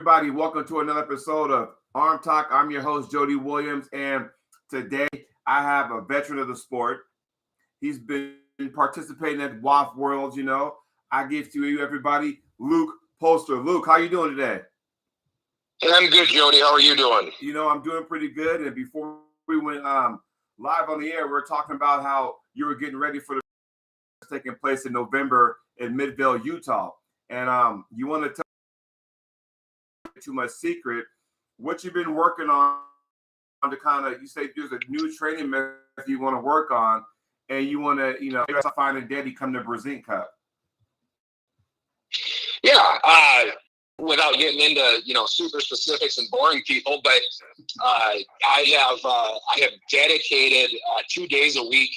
Everybody, welcome to another episode of ArmTalk. I'm your host, Jody Williams, and today I have a veteran of the sport. He's been participating at WAF Worlds, I give to you, everybody, Luke Pulscher. Luke, how you doing today? Hey, I'm good, Jody. How are you doing? I'm doing pretty good. And before we went live on the air, we were talking about how you were getting ready for the taking place in November in Midvale, Utah. And you want to tell too much secret, what you've been working on to kind of, you say there's a new training method you want to work on, and you want to, find a daddy come to Brazil Cup. Yeah, without getting into, super specifics and boring people, but I have dedicated 2 days a week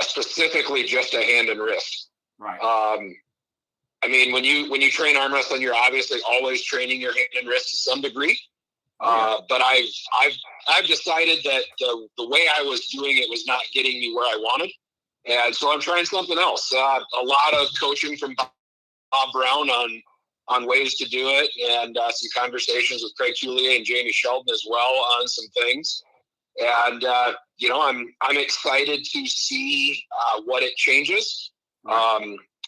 specifically just to hand and wrist. Right. When you train arm wrestling, you're obviously always training your hand and wrist to some degree. But I've decided that the way I was doing it was not getting me where I wanted, and so I'm trying something else. A lot of coaching from Bob Brown on ways to do it, and some conversations with Craig Tullier and Jamie Sheldon as well on some things. And I'm excited to see what it changes.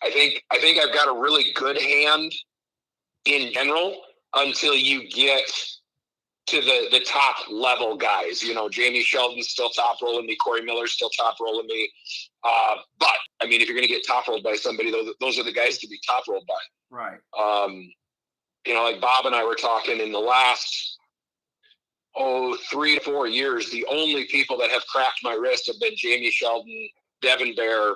I think I've got a really good hand in general until you get to the top level guys. Jamie Sheldon's still top rolling me. Corey Miller's still top rolling me. But if you're going to get top rolled by somebody, those are the guys to be top rolled by. Right. Like Bob and I were talking in the last 3 to 4 years, the only people that have cracked my wrist have been Jamie Sheldon, Devin Bear,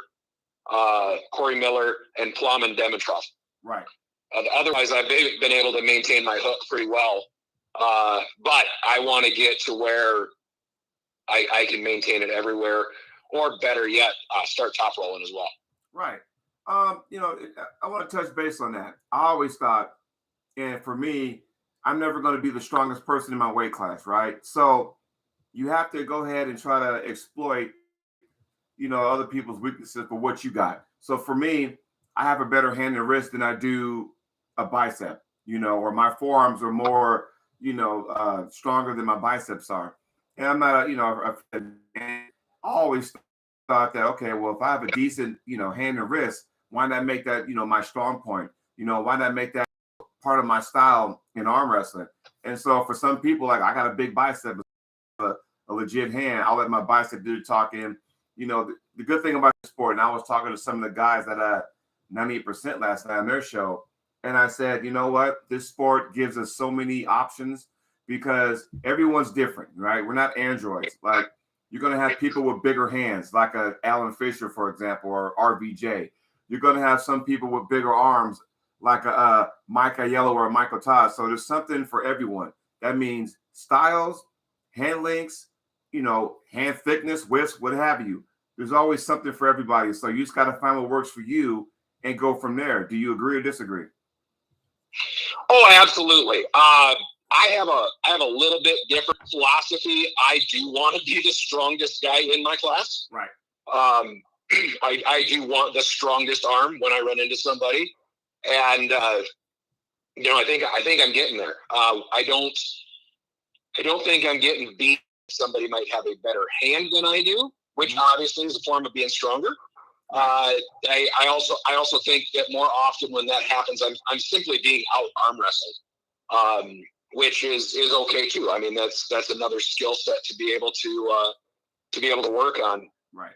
Corey Miller, and Plum and Dimitrov. Right. Otherwise, I've been able to maintain my hook pretty well. But I want to get to where I can maintain it everywhere, or better yet, start top rolling as well. Right. I want to touch base on that. I always thought, and for me, I'm never going to be the strongest person in my weight class, right? So you have to go ahead and try to exploit other people's weaknesses for what you got. So for me, I have a better hand and wrist than I do a bicep, or my forearms are more, stronger than my biceps are. And I'm not, I always thought that, okay, well, if I have a decent, hand and wrist, why not make that, my strong point? Why not make that part of my style in arm wrestling? And so for some people, like, I got a big bicep, a legit hand, I'll let my bicep do the talking. The good thing about the sport, and I was talking to some of the guys that had 98% last night on their show, and I said, you know what? This sport gives us so many options because everyone's different, right? We're not androids. Like, you're going to have people with bigger hands, like a Alan Fisher, for example, or RVJ. You're going to have some people with bigger arms, like a Mike Aiello or a Michael Todd. So there's something for everyone. That means styles, hand lengths, hand thickness, width, what have you. There's always something for everybody. So you just got to find what works for you and go from there. Do you agree or disagree? Oh, absolutely. I have a little bit different philosophy. I do want to be the strongest guy in my class. Right. I do want the strongest arm when I run into somebody, and I think I'm getting there. I don't think I'm getting beat. Somebody might have a better hand than I do, which obviously is a form of being stronger. I also think that more often when that happens, I'm simply being out arm wrestled, which is okay too. That's another skill set to be able to work on. Right.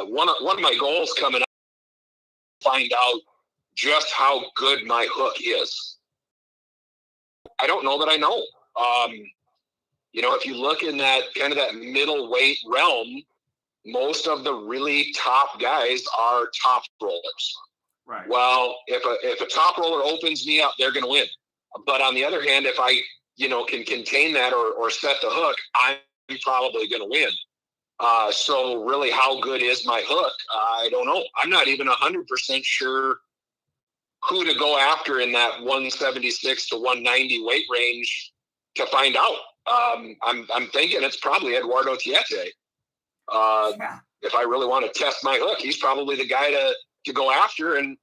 One of my goals coming up is to find out just how good my hook is. I don't know that I know. If you look in that kind of that middleweight realm, most of the really top guys are top rollers. Right. Well, if a top roller opens me up, they're going to win. But on the other hand, if I, can contain that or set the hook, I'm probably going to win. So really, how good is my hook? I don't know. I'm not even 100% sure who to go after in that 176 to 190 weight range to find out. I'm thinking it's probably Eduardo Tiete. If I really want to test my hook, he's probably the guy to go after. And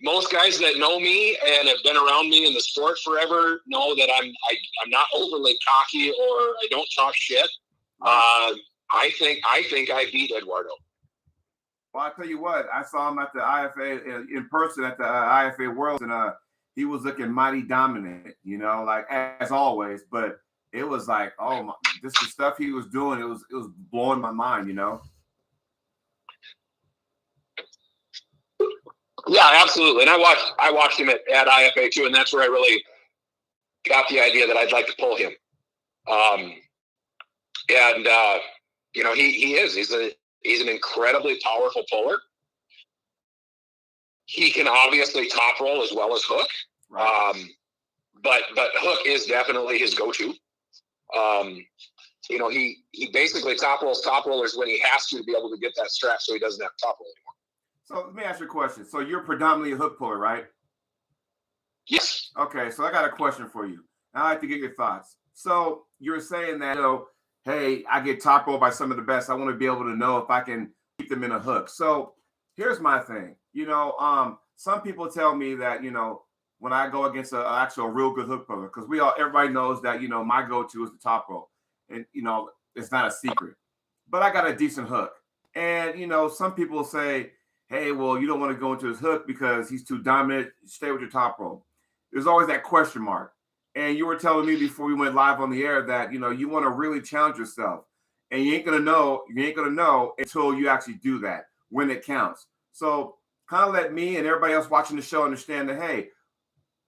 Most guys that know me and have been around me in the sport forever know that I'm not overly cocky or I don't talk shit. I think I beat Eduardo. Well, I tell you what, I saw him at the IFA in person at the IFA Worlds, and he was looking mighty dominant, like as always. But it was like, oh my, the stuff he was doing, it was blowing my mind, Yeah, absolutely. And I watched him at IFA too, and that's where I really got the idea that I'd like to pull him. He's an incredibly powerful puller. He can obviously top roll as well as hook. Right. But hook is definitely his go-to. He basically top rollers when he has to be able to get that strap so he doesn't have to top roll anymore. So let me ask you a question. So you're predominantly a hook puller, right? Yes. Okay, so I got a question for you. I'd like to get your thoughts. So you're saying that, hey, I get top rolled by some of the best. I want to be able to know if I can keep them in a hook. So here's my thing. Some people tell me that, when I go against an actual real good hook puller, because everybody knows that, my go-to is the top roll. And, it's not a secret. But I got a decent hook. And, some people say, hey, well, you don't want to go into his hook because he's too dominant. Stay with your top roll. There's always that question mark. And you were telling me before we went live on the air that, you want to really challenge yourself. And you ain't going to know until you actually do that, when it counts. So kind of let me and everybody else watching the show understand that, hey,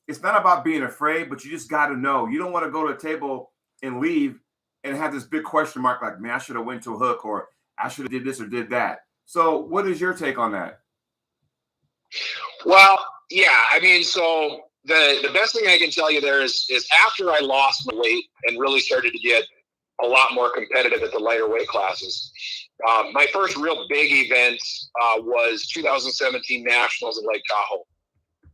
it's not about being afraid, but you just got to know. You don't want to go to the table and leave and have this big question mark like, man, I should have went to a hook, or I should have did this or did that. So what is your take on that? Well, yeah, so the best thing I can tell you there is after I lost my weight and really started to get a lot more competitive at the lighter weight classes, my first real big event was 2017 Nationals in Lake Tahoe.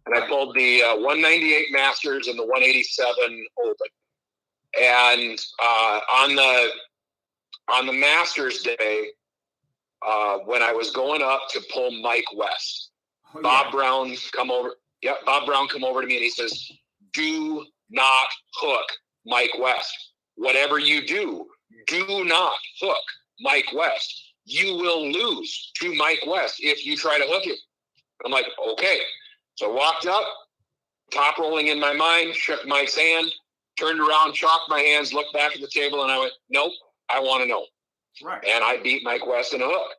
And I pulled the 198 Masters and the 187 Open. And on the Masters day, when I was going up to pull Mike West, Bob Brown come over to me and he says, do not hook Mike West. Whatever you do not hook Mike West. You will lose to Mike West if you try to hook him. I'm like, okay. So I walked up, top rolling in my mind, shook Mike's hand, turned around, chalked my hands, looked back at the table, and I went, nope, I want to know. Right. And I beat Mike West in a hook.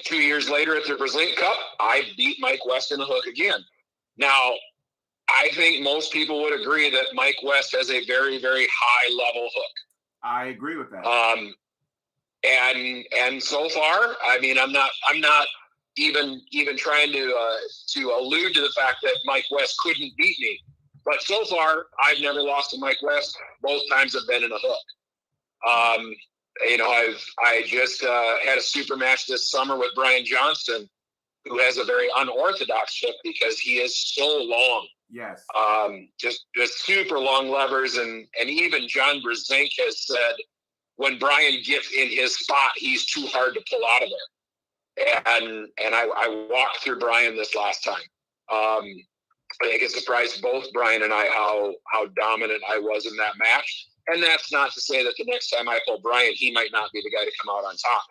2 years later at the Brazilian Cup, I beat Mike West in a hook again. Now, I think most people would agree that Mike West has a very, very high level hook. I agree with that. And so far, I'm not even trying to allude to the fact that Mike West couldn't beat me. But so far, I've never lost to Mike West. Both times have been in a hook. I just had a super match this summer with Brian Johnston, who has a very unorthodox hook because he is so long. Yes. Just super long levers, and even John Brzenk has said when Brian gets in his spot, he's too hard to pull out of there. And I walked through Brian this last time. I think it surprised both Brian and I how dominant I was in that match. And that's not to say that the next time I pull Brian, he might not be the guy to come out on top.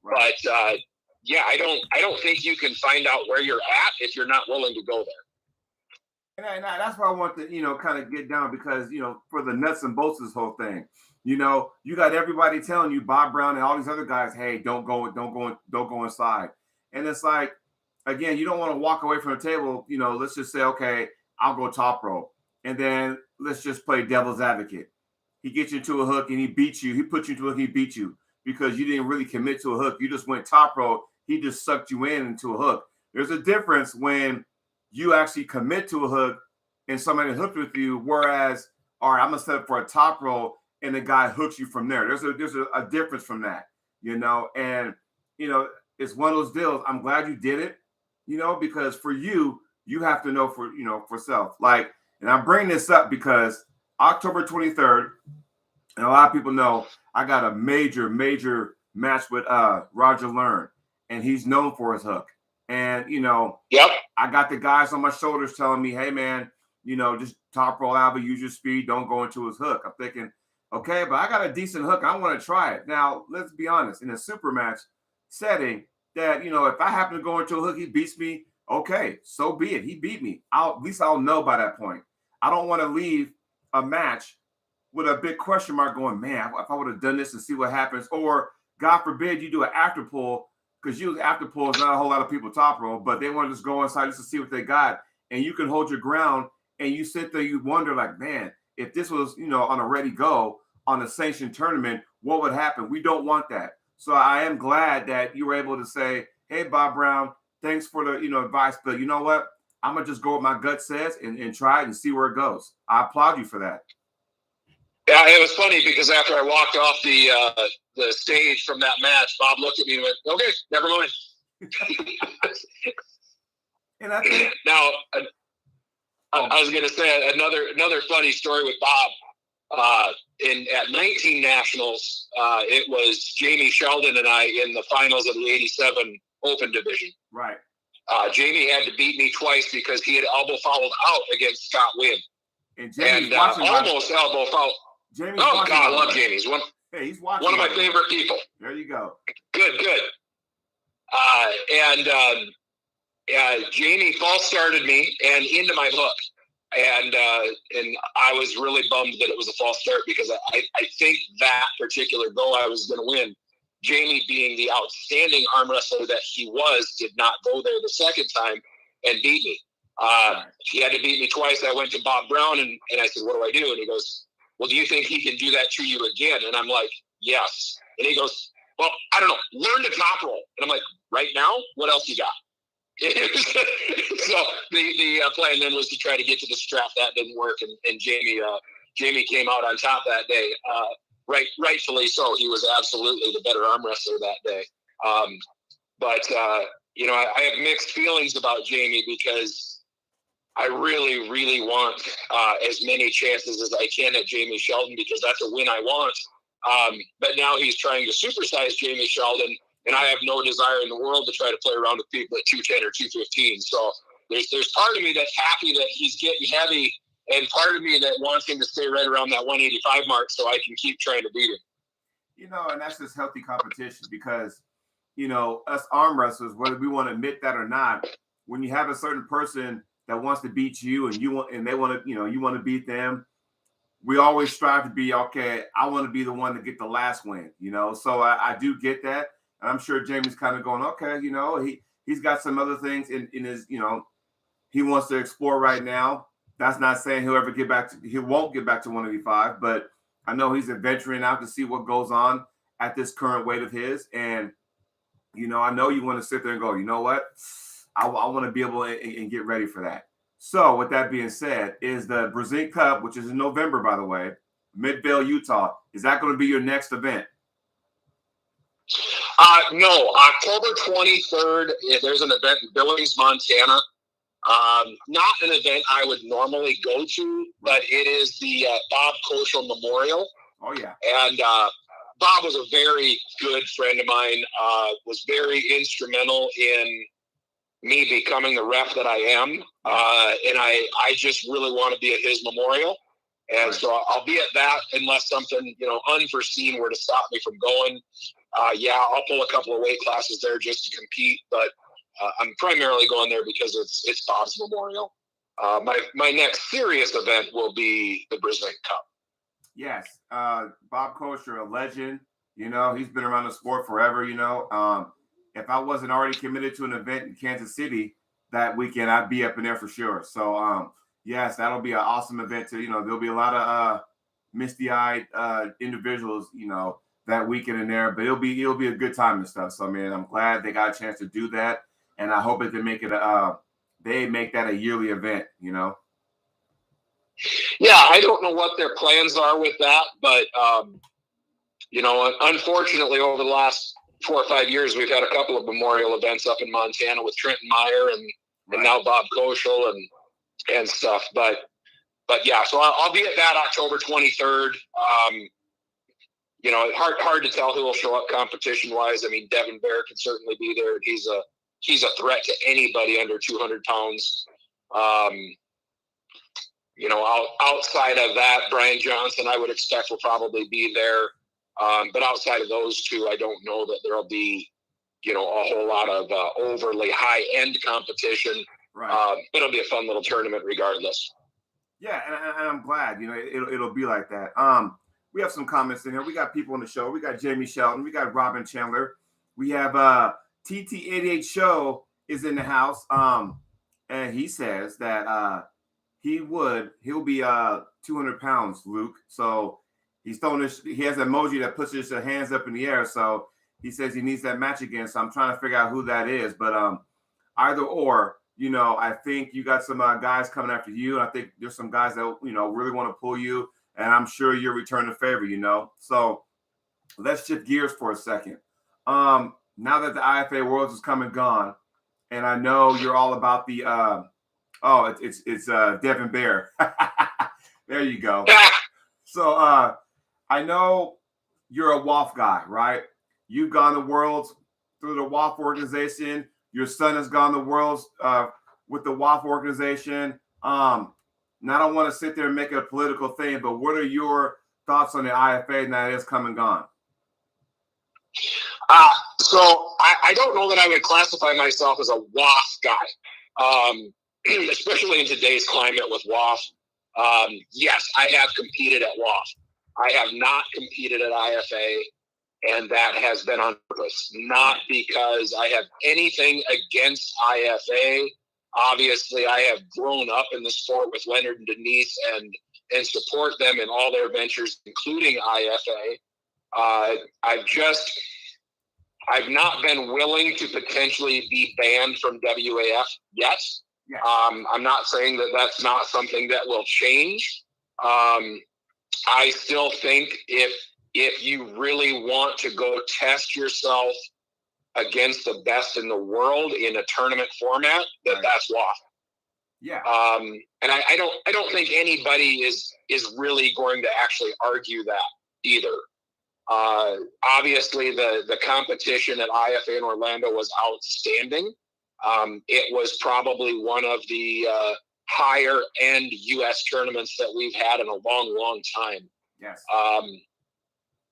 Right. But yeah, I don't think you can find out where you're at if you're not willing to go there. And that's why I want to, kind of get down because, for the nuts and bolts of this whole thing, you got everybody telling you, Bob Brown and all these other guys, hey, don't go inside. And it's like, again, you don't want to walk away from the table, let's just say, okay, I'll go top roll. And then let's just play devil's advocate. He gets you into a hook and he beats you. He puts you into a hook, he beats you because you didn't really commit to a hook. You just went top roll. He just sucked you into a hook. There's a difference when you actually commit to a hook and somebody hooked with you, whereas, all right, I'm going to set up for a top roll and the guy hooks you from there. There's a difference from that, and, it's one of those deals. I'm glad you did it, because for you have to know for self. Like, and I'm bringing this up because October 23rd, and a lot of people know I got a major match with Roger Learn, and he's known for his hook. And, Yep. I got the guys on my shoulders telling me, hey, man, just top roll out, but use your speed. Don't go into his hook. I'm thinking, okay, but I got a decent hook. I want to try it. Now, let's be honest. In a super match setting, that, if I happen to go into a hook, he beats me. Okay, so be it. He beat me. At least I'll know by that point. I don't want to leave a match with a big question mark going, man, if I would have done this and see what happens. Or, God forbid, you do an after pull, because usually after pull is not a whole lot of people top roll, but they want to just go inside just to see what they got. And you can hold your ground and you sit there, you wonder, like, man, if this was, on a ready go on a sanctioned tournament, what would happen? We don't want that. So I am glad that you were able to say, hey, Bob Brown, thanks for the, advice, but you know what? I'm going to just go what my gut says and try it and see where it goes. I applaud you for that. Yeah, it was funny because after I walked off the stage from that match, Bob looked at me and went, okay, never mind. And I think now, I was going to say another funny story with Bob. At 19 Nationals, it was Jamie Sheldon and I in the finals of the 87 Open Division. Right. Jamie had to beat me twice because he had elbow fouled out against Scott Wynn. And almost elbow foul. Jamie's God, I love Jamie. He's watching. One of my favorite people. There you go. Good. Jamie false started me and into my hook. And I was really bummed that it was a false start because I think that particular go I was going to win. Jamie, being the outstanding arm wrestler that he was, did not go there the second time and beat me. He had to beat me twice. I went to Bob Brown and I said, what do I do? And he goes, well, do you think he can do that to you again? And I'm like, yes. And he goes, well, I don't know. Learn to top roll. And I'm like, right now? What else you got? So the plan then was to try to get to the strap. That didn't work, and Jamie came out on top that day. Rightfully so. He was absolutely the better arm wrestler that day. But I have mixed feelings about Jamie because I really, really want as many chances as I can at Jamie Sheldon because that's a win I want. But now he's trying to supersize Jamie Sheldon. And I have no desire in the world to try to play around with people at 210 or 215. So there's part of me that's happy that he's getting heavy, and part of me that wants him to stay right around that 185 mark so I can keep trying to beat him. And that's just healthy competition because, us arm wrestlers, whether we want to admit that or not, when you have a certain person that wants to beat you and they want to, you want to beat them, we always strive to be, okay, I want to be the one to get the last win, So I do get that. And I'm sure Jamie's kind of going, okay, he's got some other things in his, he wants to explore right now. That's not saying he won't get back to 185, but I know he's adventuring out to see what goes on at this current weight of his. And, I know you want to sit there and go, you know what? I want to be able to and get ready for that. So with that being said, is the Brazil Cup, which is in November, by the way, Midvale, Utah, is that going to be your next event? No, October 23rd, there's an event in Billings, Montana. Not an event I would normally go to, but it is the Bob Koschel Memorial. Oh, yeah. And Bob was a very good friend of mine, was very instrumental in me becoming the ref that I am. And I just really want to be at his memorial. And so I'll be at that unless something, unforeseen were to stop me from going. I'll pull a couple of weight classes there just to compete, but I'm primarily going there because it's Bob's memorial. My next serious event will be the Brisbane Cup. Yes, Bob Kosher, a legend. He's been around the sport forever. If I wasn't already committed to an event in Kansas City that weekend, I'd be up in there for sure. So, yes, that'll be an awesome event too. There'll be a lot of misty-eyed individuals, that weekend in there, but it'll be a good time and stuff. So, man, I'm glad they got a chance to do that, and I hope that they make that a yearly event. Yeah, I don't know what their plans are with that, but unfortunately, over the last 4 or 5 years, we've had a couple of memorial events up in Montana with Trenton Meyer and now Bob Koschel and stuff. But yeah, so I'll be at that October 23rd. Hard to tell who will show up competition wise. I mean, Devin Bear can certainly be there. He's he's a threat to anybody under 200 pounds. Outside of that, Brian Johnson, I would expect will probably be there. But outside of those two, I don't know that there'll be, a whole lot of overly high-end competition. Right. But it'll be a fun little tournament regardless. Yeah, and I'm glad, it'll be like that. We have some comments in here. We got people on the show. We got Jamie Shelton. We got Robin Chandler. We have TT88 Show is in the house. And he says that he'll be 200 pounds, Luke. So he's throwing this. He has an emoji that puts his hands up in the air. So he says he needs that match again. So I'm trying to figure out who that is. But either or, I think you got some guys coming after you. And I think there's some guys that really want to pull you. And I'm sure you'll return the favor. So let's shift gears for a second. Now that the IFA Worlds is come and gone, and I know you're all about the it's Devin Bear. There you go. So I know you're a WAF guy, right? You've gone the worlds through the WAF organization. Your son has gone the worlds with the WAF organization. Now I don't want to sit there and make it a political thing, but what are your thoughts on the IFA now that it's come and gone? So I don't know that I would classify myself as a WAF guy, especially in today's climate with WAF. Yes, I have competed at WAF. I have not competed at IFA, and that has been on purpose, not because I have anything against IFA. Obviously, I have grown up in the sport with Leonard and Denise and support them in all their ventures, including IFA. I've not been willing to potentially be banned from WAF yet. Yeah. I'm not saying that that's not something that will change. I still think if you really want to go test yourself against the best in the world in a tournament format, that's WAF. Yeah. And I don't think anybody is really going to actually argue that either. Obviously the competition at IFA in Orlando was outstanding. It was probably one of the higher end US tournaments that we've had in a long, long time. Yes.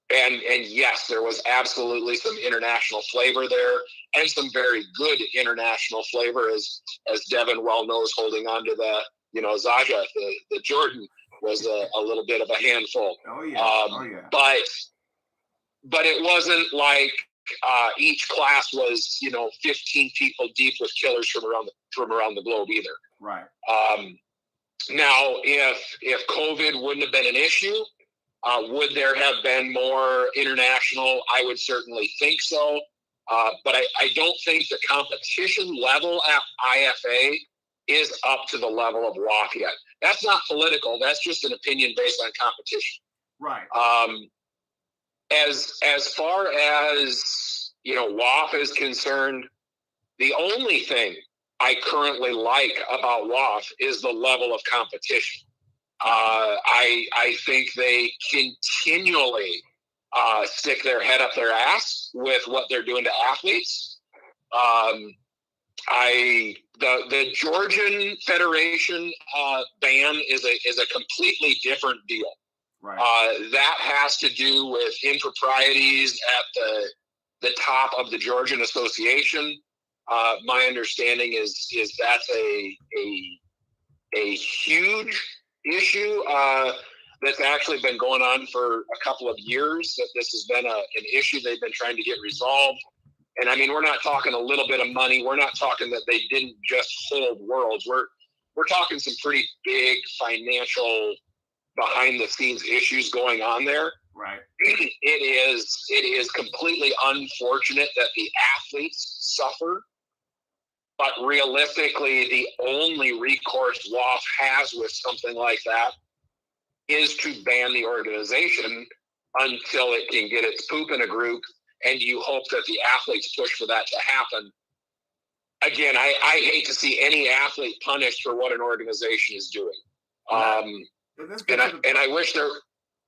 And yes, there was absolutely some international flavor there, and some very good international flavor, as Devin well knows, holding on to the, Zaja, the Jordan was a little bit of a handful. Oh yeah. But it wasn't like each class was, 15 people deep with killers from around the globe either. Right. Now, if COVID wouldn't have been an issue, would there have been more international? I would certainly think so. But I don't think the competition level at IFA is up to the level of WAF yet. That's not political. That's just an opinion based on competition. Right. As far as, WAF is concerned, the only thing I currently like about WAF is the level of competition. I think they continually stick their head up their ass with what they're doing to athletes. The Georgian Federation ban is a completely different deal. Right. That has to do with improprieties at the top of the Georgian Association. My understanding is that's a huge issue that's actually been going on for a couple of years. That this has been an issue they've been trying to get resolved. And I mean, we're not talking a little bit of money. We're not talking that they didn't just hold worlds. We're talking some pretty big financial behind the scenes issues going on there. Right. It is completely unfortunate that the athletes suffer. But realistically, the only recourse WAF has with something like that is to ban the organization until it can get its poop in a group, and you hope that the athletes push for that to happen. Again, I hate to see any athlete punished for what an organization is doing. And I wish there...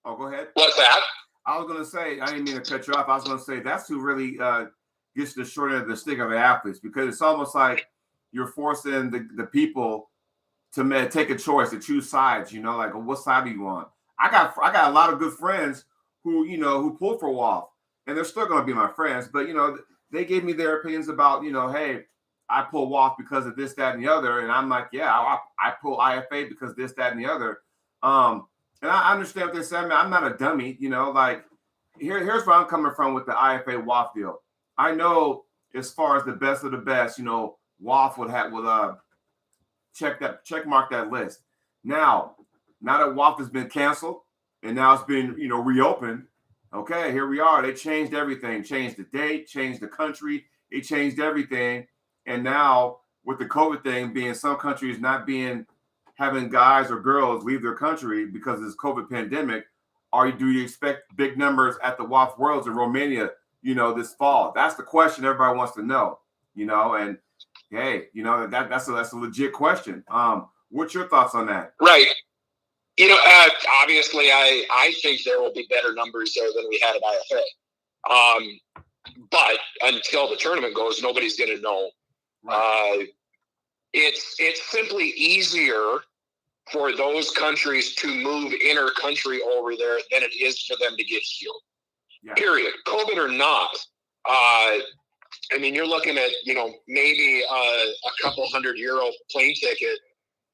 Oh, go ahead. What's that? I was going to say, I didn't mean to cut you off. I was going to say that's who really gets the short end of the stick of the athletes, because it's almost like you're forcing the people to take a choice, to choose sides. Like, what side do you want? I got a lot of good friends who pull for WAF, and they're still going to be my friends. But they gave me their opinions about hey, I pull WAF because of this, that, and the other, and I'm like, yeah, I pull IFA because this, that, and the other. And I understand what they're saying. I'm not a dummy. Like here's where I'm coming from with the IFA WAF deal. I know as far as the best of the best, WAF would check mark that list. Now that WAF has been canceled and now it's been reopened, okay, here we are. They changed everything, changed the date, changed the country, they changed everything. And now with the COVID thing being some countries not having guys or girls leave their country because of this COVID pandemic, do you expect big numbers at the WAF Worlds in Romania, this fall? That's the question everybody wants to know, and hey, that's a legit question. What's your thoughts on that? Right. Obviously, I think there will be better numbers there than we had at IFA. But until the tournament goes, nobody's going to know. Right. It's simply easier for those countries to move inter-country over there than it is for them to get healed. Yeah. Period. COVID or not. You're looking at, maybe a couple €100 plane ticket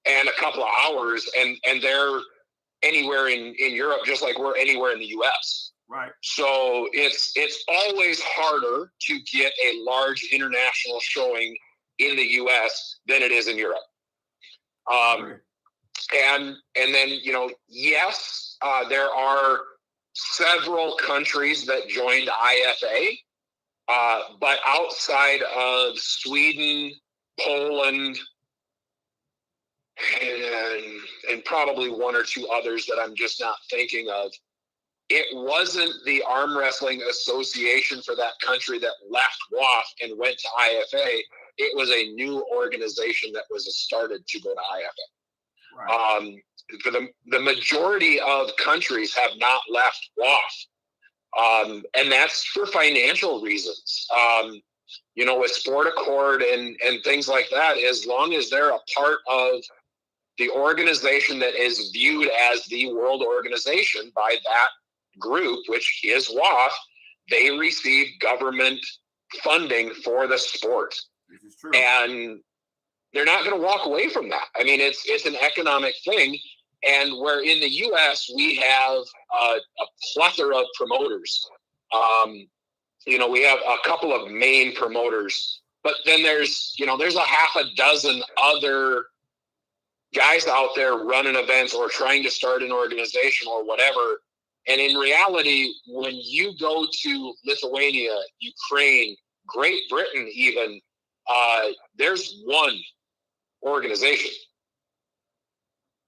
and a couple of hours, and they're anywhere in Europe, just like we're anywhere in the US. Right. So it's always harder to get a large international showing in the US than it is in Europe. And then, yes, there are several countries that joined IFA, but outside of Sweden, Poland, and probably one or two others that I'm just not thinking of, it wasn't the Arm Wrestling Association for that country that left WAF and went to IFA. It was a new organization that was started to go to IFA. Right. For the majority of countries have not left WAF, and that's for financial reasons. With Sport Accord and things like that, as long as they're a part of the organization that is viewed as the world organization by that group, which is WAF, they receive government funding for the sport. This is true. And they're not going to walk away from that. It's an economic thing. And where in the U.S. we have a plethora of promoters. We have a couple of main promoters, but then there's a half a dozen other guys out there running events or trying to start an organization or whatever. And in reality, when you go to Lithuania, Ukraine, Great Britain even, there's one organization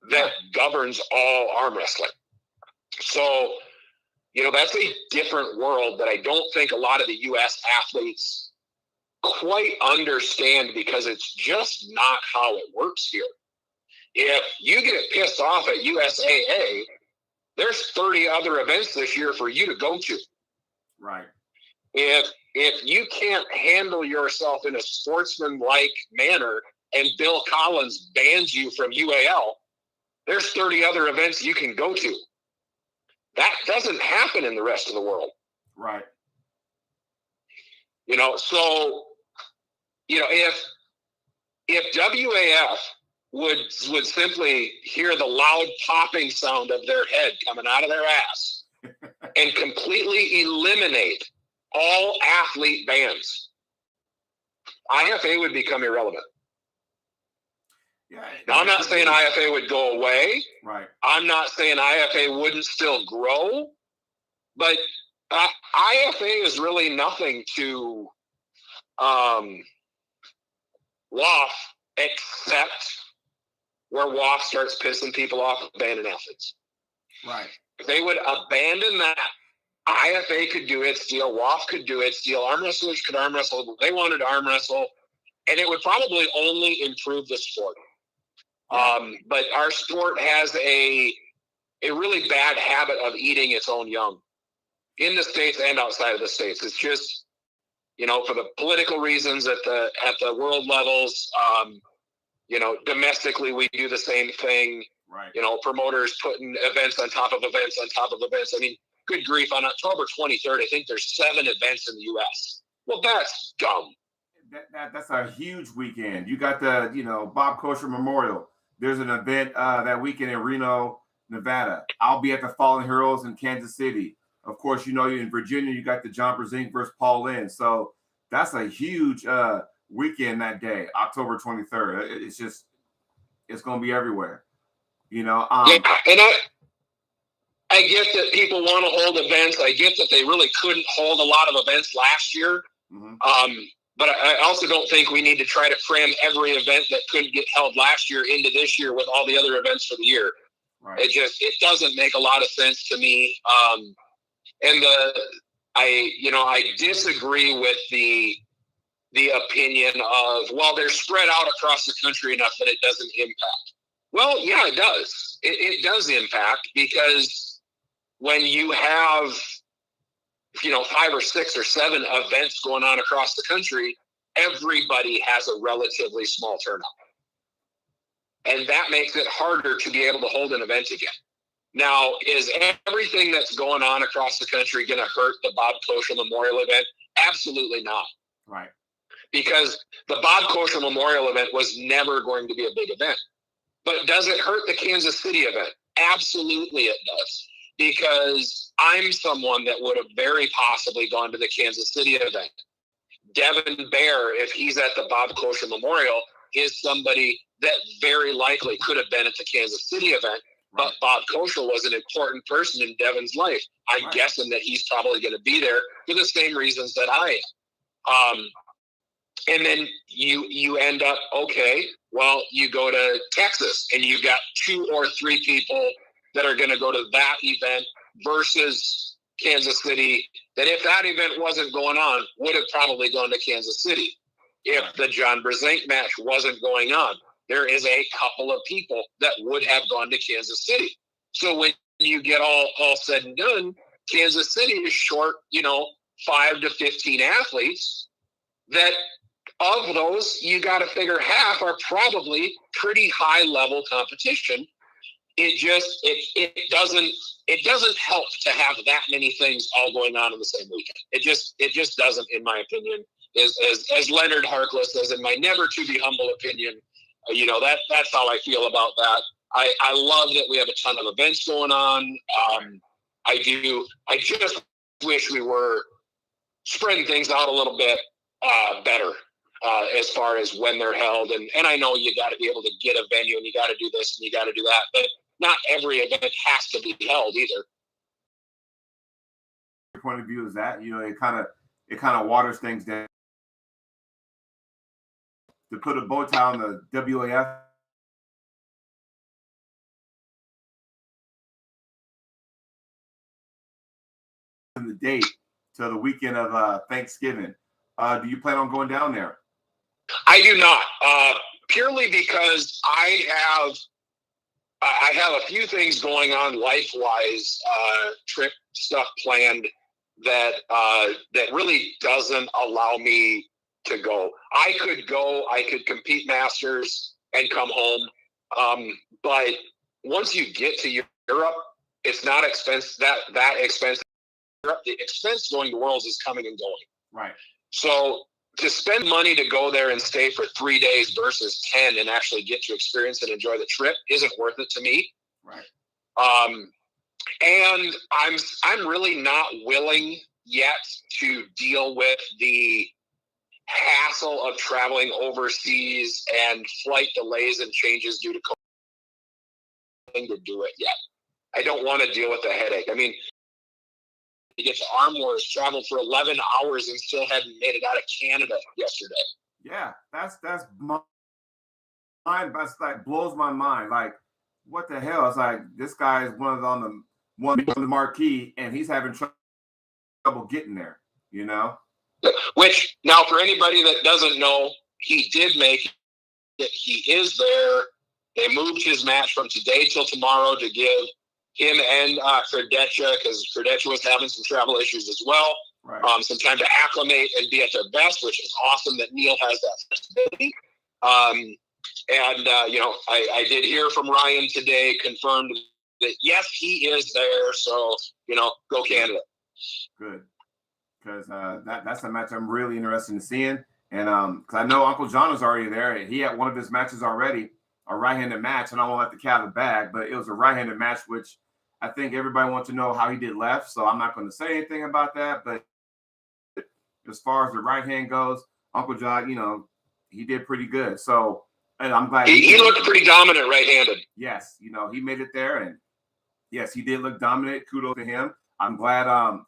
that governs all arm wrestling. So, that's a different world that I don't think a lot of the U.S. athletes quite understand, because it's just not how it works here. If you get pissed off at USAA, there's 30 other events this year for you to go to. Right. If you can't handle yourself in a sportsman-like manner and Bill Collins bans you from UAL, there's 30 other events you can go to. That doesn't happen in the rest of the world. Right. So, if WAF would simply hear the loud popping sound of their head coming out of their ass and completely eliminate all athlete bans, IFA would become irrelevant. Yeah. Now, I'm not saying IFA would go away. Right. I'm not saying IFA wouldn't still grow, but IFA is really nothing to WAF, except where WAF starts pissing people off, abandoning athletes. Right. If they would abandon that, IFA could do its deal, WAF could do its deal, arm wrestlers could arm wrestle. They wanted to arm wrestle, and it would probably only improve the sport. But our sport has a really bad habit of eating its own young in the States and outside of the States. It's just, for the political reasons at the world levels. Domestically, we do the same thing. Right. Promoters putting events on top of events on top of events. I mean, good grief, on October 23rd, I think there's 7 events in the U.S. Well, that's dumb. That's a huge weekend. You got the, Bob Pulscher Memorial. There's an event that weekend in Reno, Nevada. I'll be at the Fallen Heroes in Kansas City. Of course, in Virginia, you got the John Brzezinski versus Paul Lynn. So that's a huge weekend that day, October 23rd. It's going to be everywhere. And I get that people want to hold events. I get that they really couldn't hold a lot of events last year. Mm-hmm. But I also don't think we need to try to cram every event that couldn't get held last year into this year with all the other events for the year. Right. It doesn't make a lot of sense to me. I disagree with the opinion of, well, they're spread out across the country enough that it doesn't impact. Well, yeah, it does. It does impact, because when you have 5 or 6 or 7 events going on across the country, everybody has a relatively small turnout. And that makes it harder to be able to hold an event again. Now, is everything that's going on across the country going to hurt the Bob Pulscher Memorial event? Absolutely not. Right. Because the Bob Pulscher Memorial event was never going to be a big event. But does it hurt the Kansas City event? Absolutely it does. Because I'm someone that would have very possibly gone to the Kansas City event. Devin Bear, if he's at the Bob Pulscher Memorial, is somebody that very likely could have been at the Kansas City event. But Bob Pulscher was an important person in Devin's life. I'm guessing that he's probably going to be there for the same reasons that I am. And then you end up, okay, well, you go to Texas and you've got 2 or 3 people that are going to go to that event versus Kansas City, that if that event wasn't going on, would have probably gone to Kansas City. If the John Brzezinski match wasn't going on, there is a couple of people that would have gone to Kansas City. So when you get all said and done, Kansas City is short, 5 to 15 athletes that, of those, you got to figure half are probably pretty high level competition. It doesn't help to have that many things all going on in the same weekend. It just doesn't, in my opinion. As Leonard Harkless says, in my never to be humble opinion, that's how I feel about that. I love that we have a ton of events going on. I just wish we were spreading things out a little bit better as far as when they're held. And I know you got to be able to get a venue and you got to do this and you got to do that, but not every event has to be held either. Your point of view is that, it kind of waters things down. To put a bow tie on the WAF, and the date to the weekend of Thanksgiving. Do you plan on going down there? I do not, purely because I have a few things going on life-wise, trip stuff planned that really doesn't allow me to go. I could compete Masters and come home. But once you get to Europe, it's not that expensive. The expense going to Worlds is coming and going. Right. So to spend money to go there and stay for 3 days versus 10 and actually get to experience and enjoy the trip isn't worth it to me. Right. And I'm really not willing yet to deal with the hassle of traveling overseas and flight delays and changes due to COVID to do it yet. I don't want to deal with the headache. I mean, you get to Arm Wars, traveled for 11 hours and still hadn't made it out of Canada yesterday. Yeah, that's like blows my mind. Like, what the hell? It's like this guy is one on the marquee, and he's having trouble getting there. Which, now for anybody that doesn't know, he did make it. He is there. They moved his match from today till tomorrow to give him and Kardeccia, because Kardeccia was having some travel issues as well. some time to acclimate and be at their best, which is awesome that Neil has that flexibility. I did hear from Ryan today, confirmed that yes, he is there. So, go Canada. Good. Because that's a match I'm really interested in seeing. And because I know Uncle John is already there. He had one of his matches already, a right-handed match, and I won't let the cat bag, but it was a right-handed match, which I think everybody wants to know how he did left. So I'm not going to say anything about that. But as far as the right hand goes, Uncle John, he did pretty good. So, and I'm glad he looked pretty dominant right-handed. Yes, he made it there, and yes, he did look dominant. Kudos to him. I'm glad Arm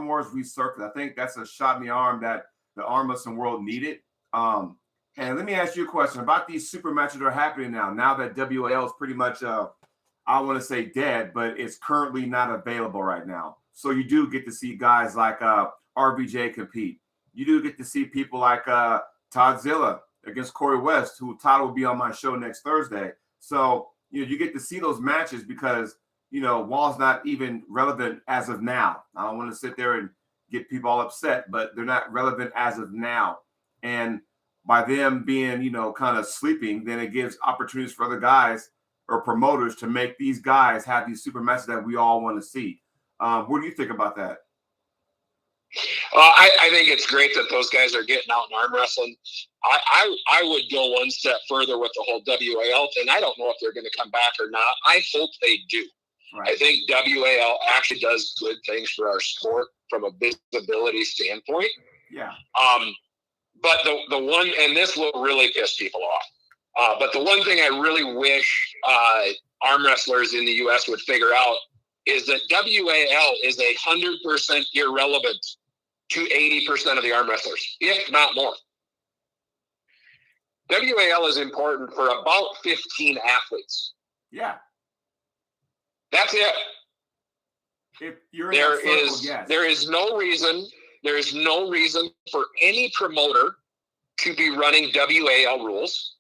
Wars resurfaced. I think that's a shot in the arm that the arm wrestling world needed. And let me ask you a question about these super matches that are happening now. Now that WAL is pretty much, I want to say dead, but it's currently not available right now. So you do get to see guys like RBJ compete. You do get to see people like Todzilla against Corey West, who Todd will be on my show next Thursday. So you get to see those matches because Wall's not even relevant as of now. I don't want to sit there and get people all upset, but they're not relevant as of now. And by them being, kind of sleeping, then it gives opportunities for other guys or promoters to make these guys have these super matches that we all want to see. What do you think about that? I think it's great that those guys are getting out in arm wrestling. I would go one step further with the whole WAL thing. I don't know if they're going to come back or not. I hope they do. Right. I think WAL actually does good things for our sport from a visibility standpoint. Yeah. But the one, and this will really piss people off, but the one thing I really wish arm wrestlers in the U.S. would figure out is that WAL is 100% irrelevant to 80% of the arm wrestlers, if not more. WAL is important for about 15 athletes. Yeah. That's it. If you're in that circle, yes. There is no reason for any promoter to be running WAL rules.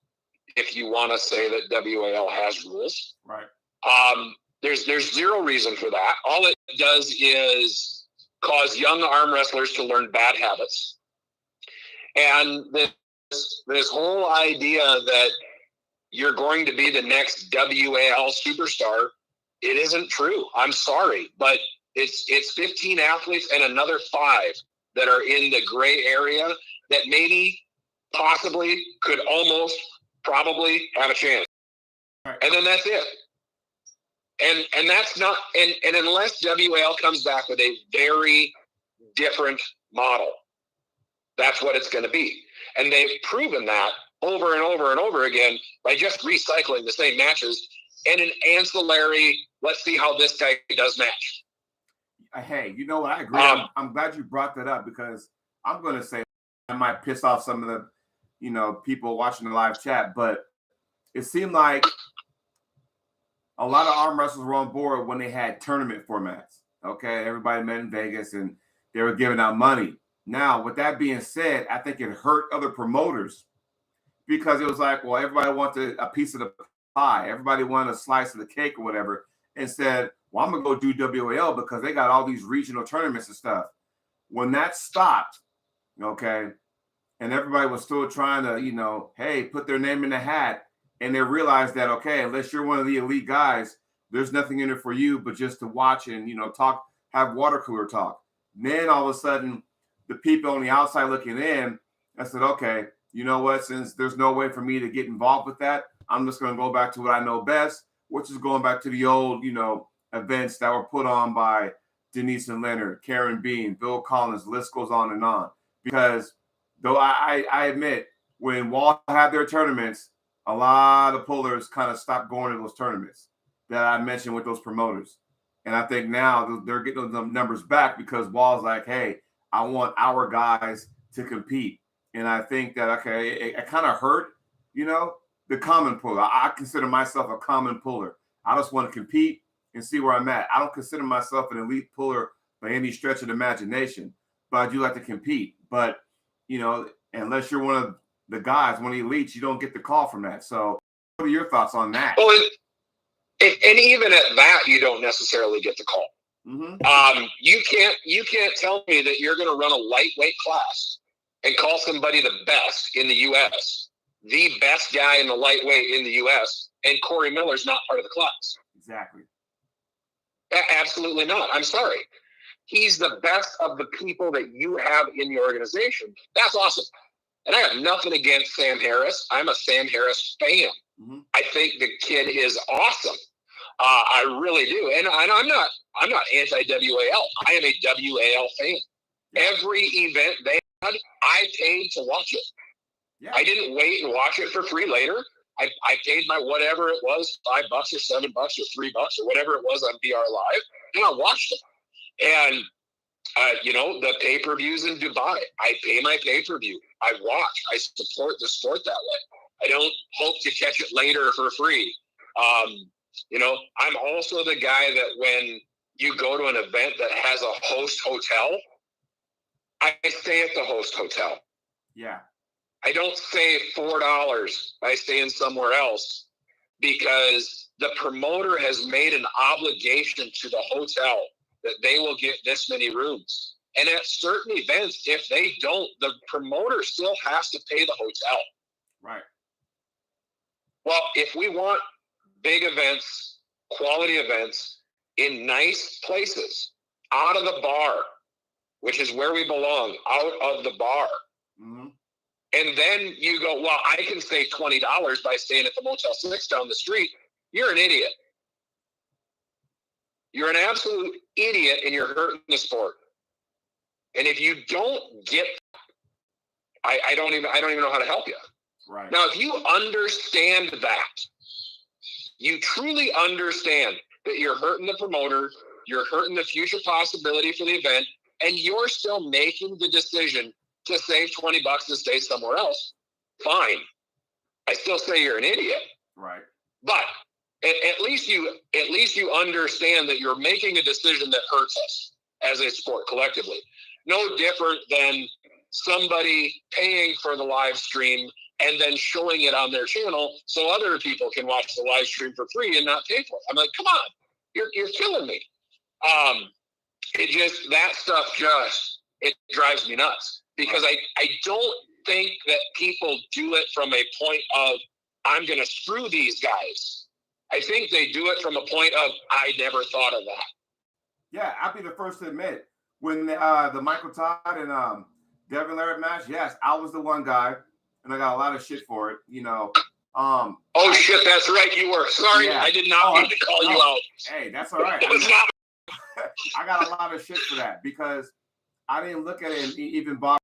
If you want to say that WAL has rules, right? There's zero reason for that. All it does is cause young arm wrestlers to learn bad habits, and this whole idea that you're going to be the next WAL superstar. It isn't true. I'm sorry, but it's 15 athletes and another 5 that are in the gray area that maybe, possibly, could almost, probably have a chance. Right. And then that's it. And that's not, and unless WAL comes back with a very different model, that's what it's going to be. And they've proven that over and over and over again by just recycling the same matches and an ancillary, let's see how this guy does match. Hey, you know what? I agree. I'm glad you brought that up because I'm going to say I might piss off some of the, people watching the live chat, but it seemed like a lot of arm wrestlers were on board when they had tournament formats. Okay, everybody met in Vegas and they were giving out money. Now, with that being said, I think it hurt other promoters because it was like, well, everybody wanted a piece of the pie. Everybody wanted a slice of the cake or whatever, and said, well, I'm going to go do WAL because they got all these regional tournaments and stuff. When that stopped, okay, and everybody was still trying to, hey, put their name in the hat, and they realized that, okay, unless you're one of the elite guys, there's nothing in it for you but just to watch and, talk, have water cooler talk. And then all of a sudden, the people on the outside looking in, I said, okay, you know what, since there's no way for me to get involved with that, I'm just going to go back to what I know best, which is going back to the old, events that were put on by Denise and Leonard, Karen Bean, Bill Collins, the list goes on and on. Because though I admit, when Wall had their tournaments, a lot of pullers kind of stopped going to those tournaments that I mentioned with those promoters. And I think now they're getting those numbers back because Wall's like, hey, I want our guys to compete. And I think that, okay, it kind of hurt, the common puller. I consider myself a common puller. I just want to compete and see where I'm at. I don't consider myself an elite puller by any stretch of the imagination, but I do like to compete. But, unless you're one of the guys, one of the elites, you don't get the call from that. So what are your thoughts on that? Well, and even at that, you don't necessarily get the call. You can't tell me that you're going to run a lightweight class and call somebody the best in the U.S., the best guy in the lightweight in the U.S., and Corey Miller's not part of the class. Exactly. Absolutely not. I'm sorry. He's the best of the people that you have in the organization. That's awesome. And I have nothing against Sam Harris. I'm a Sam Harris fan. I think the kid is awesome. I really do. And I'm not anti-WAL. I am a WAL fan. Every event they had, I paid to watch it. Yeah. I didn't wait and watch it for free later. I paid my whatever it was, $5 or $7 or $3 or whatever it was on BR Live, and I watched it. And the pay-per-views in Dubai, I pay my pay-per-view. I watch. I support the sport that way. I don't hope to catch it later for free. I'm also the guy that when you go to an event that has a host hotel, I stay at the host hotel. Yeah. I don't stay $4. I stay in somewhere else because the promoter has made an obligation to the hotel that they will get this many rooms. And at certain events, if they don't, the promoter still has to pay the hotel. Right. Well, if we want big events, quality events in nice places, out of the bar, which is where we belong, out of the bar. And then you go, well, I can save $20 by staying at the Motel 6 down the street. You're an idiot. You're an absolute idiot, and you're hurting the sport. And if you don't get, I don't even know how to help you. Right. Now, if you understand that, you truly understand that you're hurting the promoter, you're hurting the future possibility for the event, and you're still making the decision to save $20 to stay somewhere else, fine. I still say you're an idiot. Right. But at least you understand that you're making a decision that hurts us as a sport collectively. No different than somebody paying for the live stream and then showing it on their channel so other people can watch the live stream for free and not pay for it. I'm like, come on, you're killing me. That stuff it drives me nuts. Because I don't think that people do it from a point of, I'm going to screw these guys. I think they do it from a point of, I never thought of that. Yeah, I'll be the first to admit, when the Michael Todd and Devin Larratt match, yes, I was the one guy, and I got a lot of shit for it, shit, that's right, you were. Sorry, yeah. I did not mean to call you out. Hey, that's all right. I got a lot of shit for that, because I didn't look at it, and even Bob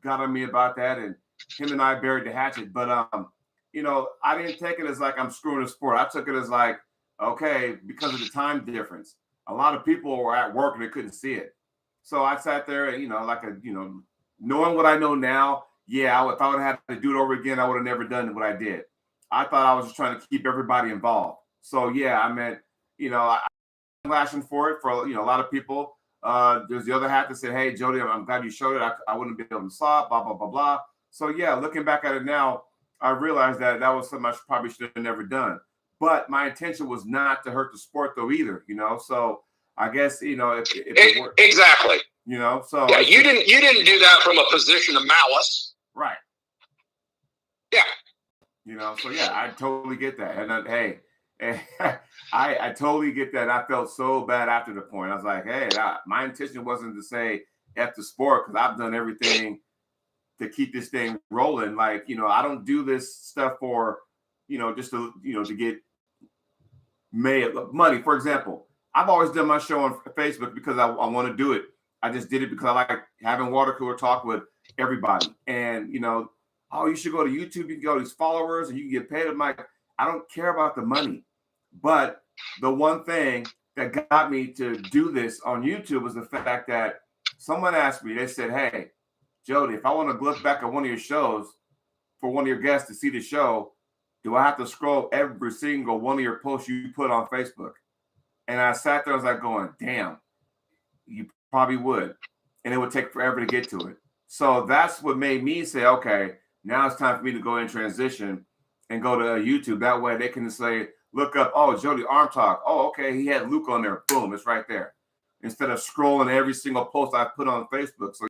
got on me about that, and him and I buried the hatchet. But I didn't take it as like I'm screwing the sport. I took it as like, okay, because of the time difference, a lot of people were at work and they couldn't see it. So I sat there and knowing what I know now, yeah, if I would have had to do it over again, I would have never done what I did. I thought I was just trying to keep everybody involved. So yeah, I meant, I'm flashing for it for a lot of people. There's the other hat that said, hey, Jody, I'm glad you showed it. I wouldn't be able to stop, blah, blah, blah, blah. So, yeah, looking back at it now, I realized that was something I probably should have never done. But my intention was not to hurt the sport, though, either, So I guess, if it worked. Exactly. So. Yeah, you didn't do that from a position of malice. Right. Yeah. So, yeah, I totally get that. And hey. I totally get that. I felt so bad after the point. I was like, hey, my intention wasn't to say F the sport, because I've done everything to keep this thing rolling. Like, I don't do this stuff for, just to, to get money. For example, I've always done my show on Facebook because I want to do it. I just did it because I like having water cooler talk with everybody. And, you should go to YouTube. You can go to these followers and you can get paid. I'm like, I don't care about the money. But the one thing that got me to do this on YouTube was the fact that someone asked me, they said, hey, Jody, if I want to look back at one of your shows for one of your guests to see the show, do I have to scroll every single one of your posts you put on Facebook? And I sat there, I was like going, damn, you probably would. And it would take forever to get to it. So that's what made me say, okay, now it's time for me to go in transition and go to YouTube. That way they can say, look up, oh, Jody ArmTalk. Oh, okay, he had Luke on there. Boom, it's right there. Instead of scrolling every single post I put on Facebook. So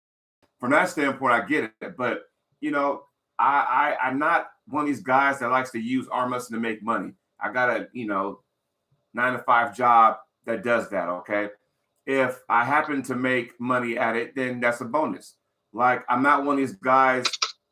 from that standpoint, I get it. But you know, I'm not one of these guys that likes to use arm wrestling to make money. I got a 9-to-5 job that does that. Okay. If I happen to make money at it, then that's a bonus. Like I'm not one of these guys,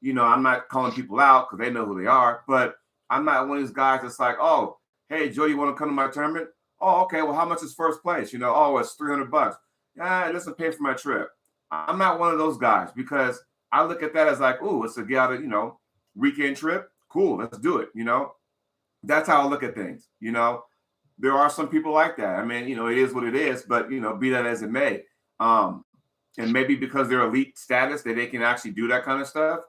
I'm not calling people out because they know who they are, but I'm not one of these guys that's like, oh, hey, Joe, you want to come to my tournament? Oh, okay. Well, how much is first place? Oh, it's $300. Yeah, it doesn't pay for my trip. I'm not one of those guys because I look at that as like, ooh, it's a get out of, weekend trip. Cool, let's do it. That's how I look at things. There are some people like that. I mean, it is what it is, but be that as it may. And maybe because they're elite status that they can actually do that kind of stuff.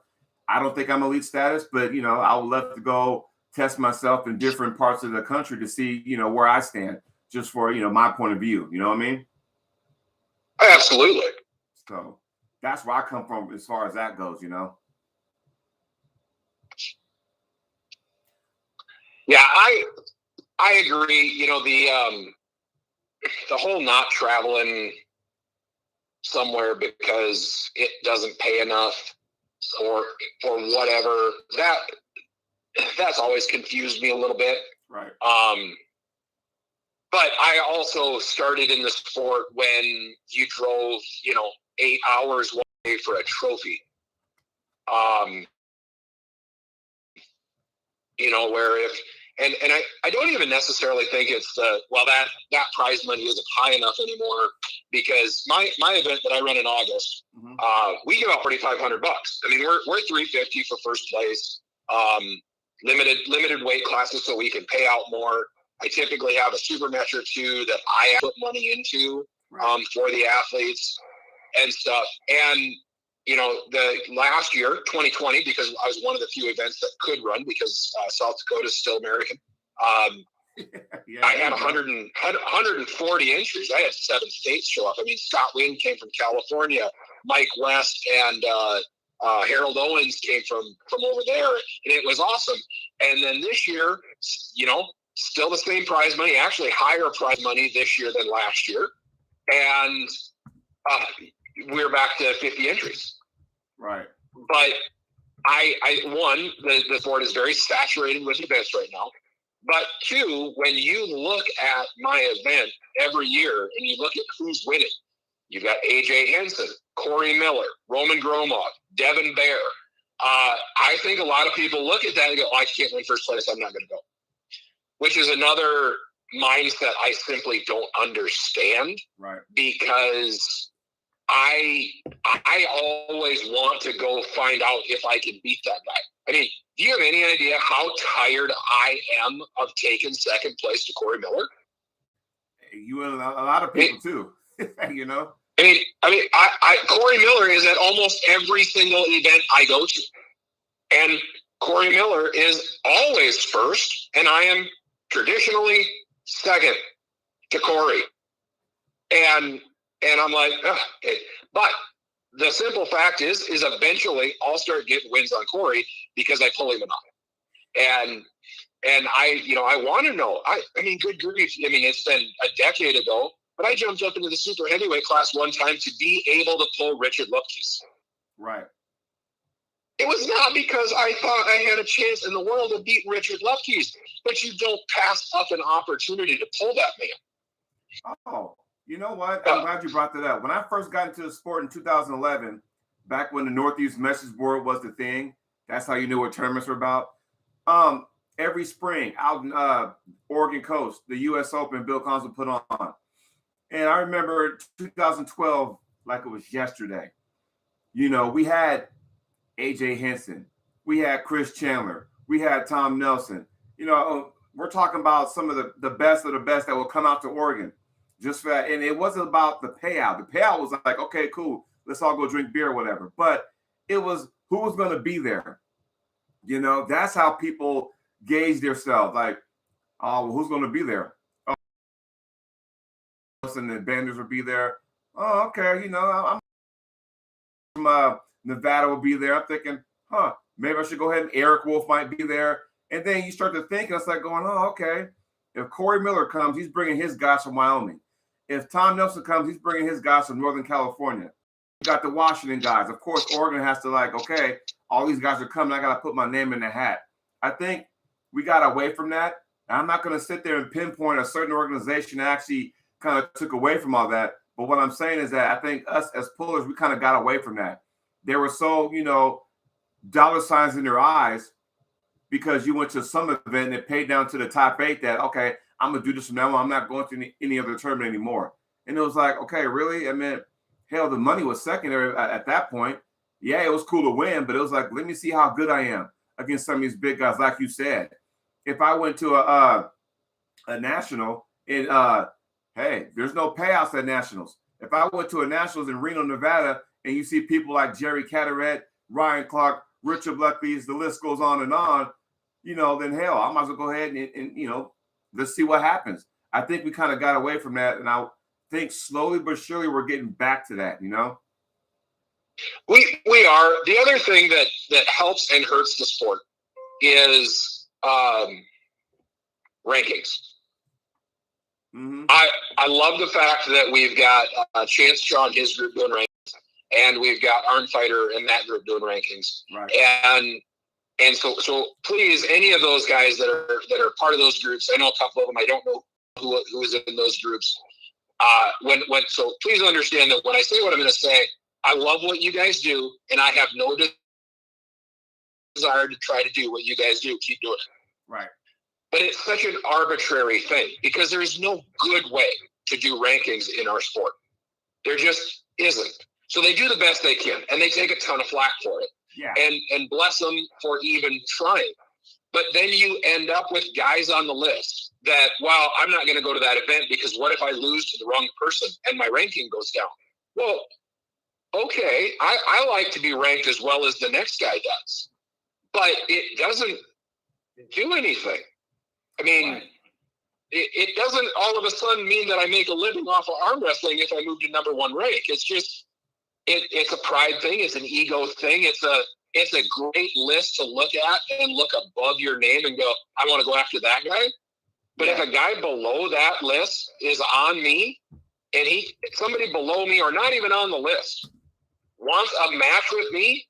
I don't think I'm elite status, but I would love to go test myself in different parts of the country to see, where I stand just for, my point of view. You know what I mean? Absolutely. So that's where I come from as far as that goes, Yeah, I agree. The whole not traveling somewhere because it doesn't pay enough or whatever, that's always confused me a little bit. Right. But I also started in the sport when you drove, 8 hours one way for a trophy. Where if and I don't even necessarily think it's that prize money isn't high enough anymore because my event that I run in August, we give out $4,500. I mean, we're $350 for first place. Limited weight classes so we can pay out more. I typically have a super match or two that I put money into for the athletes and stuff. And the last year, 2020, because I was one of the few events that could run because South Dakota is still American. I had 140 entries. I had 7 states show up. I mean, Scott Wing came from California, Mike West and Harold Owens came from over there, and it was awesome. And then this year, still the same prize money, actually higher prize money this year than last year. And we're back to 50 entries. Right. But one, the sport is very saturated with events right now. But 2, when you look at my event every year and you look at who's winning, you've got AJ Henson, Corey Miller, Roman Gromov, Devin Bear. I think a lot of people look at that and go, I can't win first place, I'm not going to go. Which is another mindset I simply don't understand. Right. Because I always want to go find out if I can beat that guy. I mean, do you have any idea how tired I am of taking second place to Corey Miller? You and a lot of people too, I mean, Corey Miller is at almost every single event I go to. And Corey Miller is always first, and I am traditionally second to Corey. And I'm like, okay. But the simple fact is eventually I'll start getting wins on Corey because I pull him enough. And I want to know. I mean, good grief. I mean, it's been a decade ago, but I jumped up into the super heavyweight class one time to be able to pull Richard Lupke's. Right. It was not because I thought I had a chance in the world to beat Richard Lupke's, but you don't pass up an opportunity to pull that man. Oh, you know what? I'm glad you brought that up. When I first got into the sport in 2011, back when the Northeast Message Board was the thing, that's how you knew what tournaments were about. Every spring out in Oregon coast, the U.S. Open, Bill Collins would put on. And I remember 2012 like it was yesterday. We had AJ Henson. We had Chris Chandler. We had Tom Nelson. We're talking about some of the best of the best that will come out to Oregon just for that. And it wasn't about the payout. The payout was like, okay, cool. Let's all go drink beer or whatever. But it was who was going to be there. That's how people gauge themselves. Like, oh, well, who's going to be there? Oh, and the Banders will be there. Oh, okay. I'm from Nevada will be there. I'm thinking, maybe I should go ahead and Eric Wolf might be there. And then you start to think, and it's like going, oh, okay. If Corey Miller comes, he's bringing his guys from Wyoming. If Tom Nelson comes, he's bringing his guys from Northern California. You got the Washington guys. Of course, Oregon has to okay, all these guys are coming. I got to put my name in the hat. I think we got away from that. I'm not going to sit there and pinpoint a certain organization that actually kind of took away from all that. But what I'm saying is that I think us as pullers, we kind of got away from that. They were so, dollar signs in their eyes because you went to some event and it paid down to the top 8 that, okay, I'm going to do this from now on. I'm not going to any other tournament anymore. And it was like, okay, really? I mean, hell, the money was secondary at that point. Yeah, it was cool to win, but it was like, let me see how good I am against some of these big guys, like you said. If I went to a national and, hey, there's no payouts at nationals. If I went to a nationals in Reno, Nevada, and you see people like Jerry Caderet, Ryan Clark, Richard Buckley's, the list goes on, then hell, I might as well go ahead and let's see what happens. I think we kind of got away from that, and I think slowly but surely we're getting back to that, We are. The other thing that helps and hurts the sport is rankings. Mm-hmm. I love the fact that we've got Chance Shaw and his group doing rankings, and we've got Arn Fighter and that group doing rankings. Right. And so please, any of those guys that are part of those groups, I know a couple of them. I don't know who is in those groups. So please understand that when I say what I'm going to say, I love what you guys do, and I have no desire to try to do what you guys do. Keep doing it. Right. But it's such an arbitrary thing because there is no good way to do rankings in our sport. There just isn't. So they do the best they can, and they take a ton of flack for it. Yeah. And bless them for even trying. But then you end up with guys on the list that, well, I'm not going to go to that event because what if I lose to the wrong person and my ranking goes down? Well, okay, I like to be ranked as well as the next guy does, but it doesn't do anything. I mean, right. it doesn't all of a sudden mean that I make a living off of arm wrestling if I move to number 1 rank. It's just, it's a pride thing. It's an ego thing. It's a great list to look at and look above your name and go, I want to go after that guy. But if a guy below that list is on me and somebody below me or not even on the list wants a match with me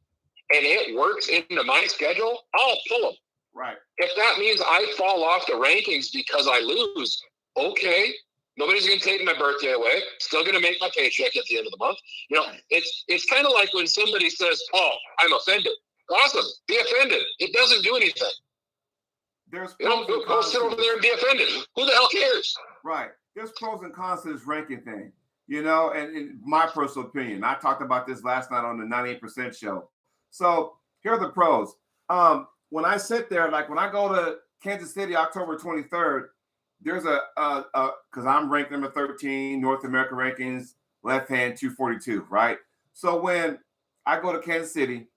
and it works into my schedule, I'll pull him. Right. If that means I fall off the rankings because I lose, okay, nobody's going to take my birthday away. Still going to make my paycheck at the end of the month. It's kind of like when somebody says, "Oh, I'm offended." Awesome, be offended. It doesn't do anything. There's pros and go cons sit over there and be offended. Who the hell cares? Right. There's pros and cons to this ranking thing. And in my personal opinion, I talked about this last night on the 98% show. So here are the pros. When I sit there, like when I go to Kansas City, October 23rd, there's because I'm ranked number 13, North American rankings, left hand 242, right? So when I go to Kansas City,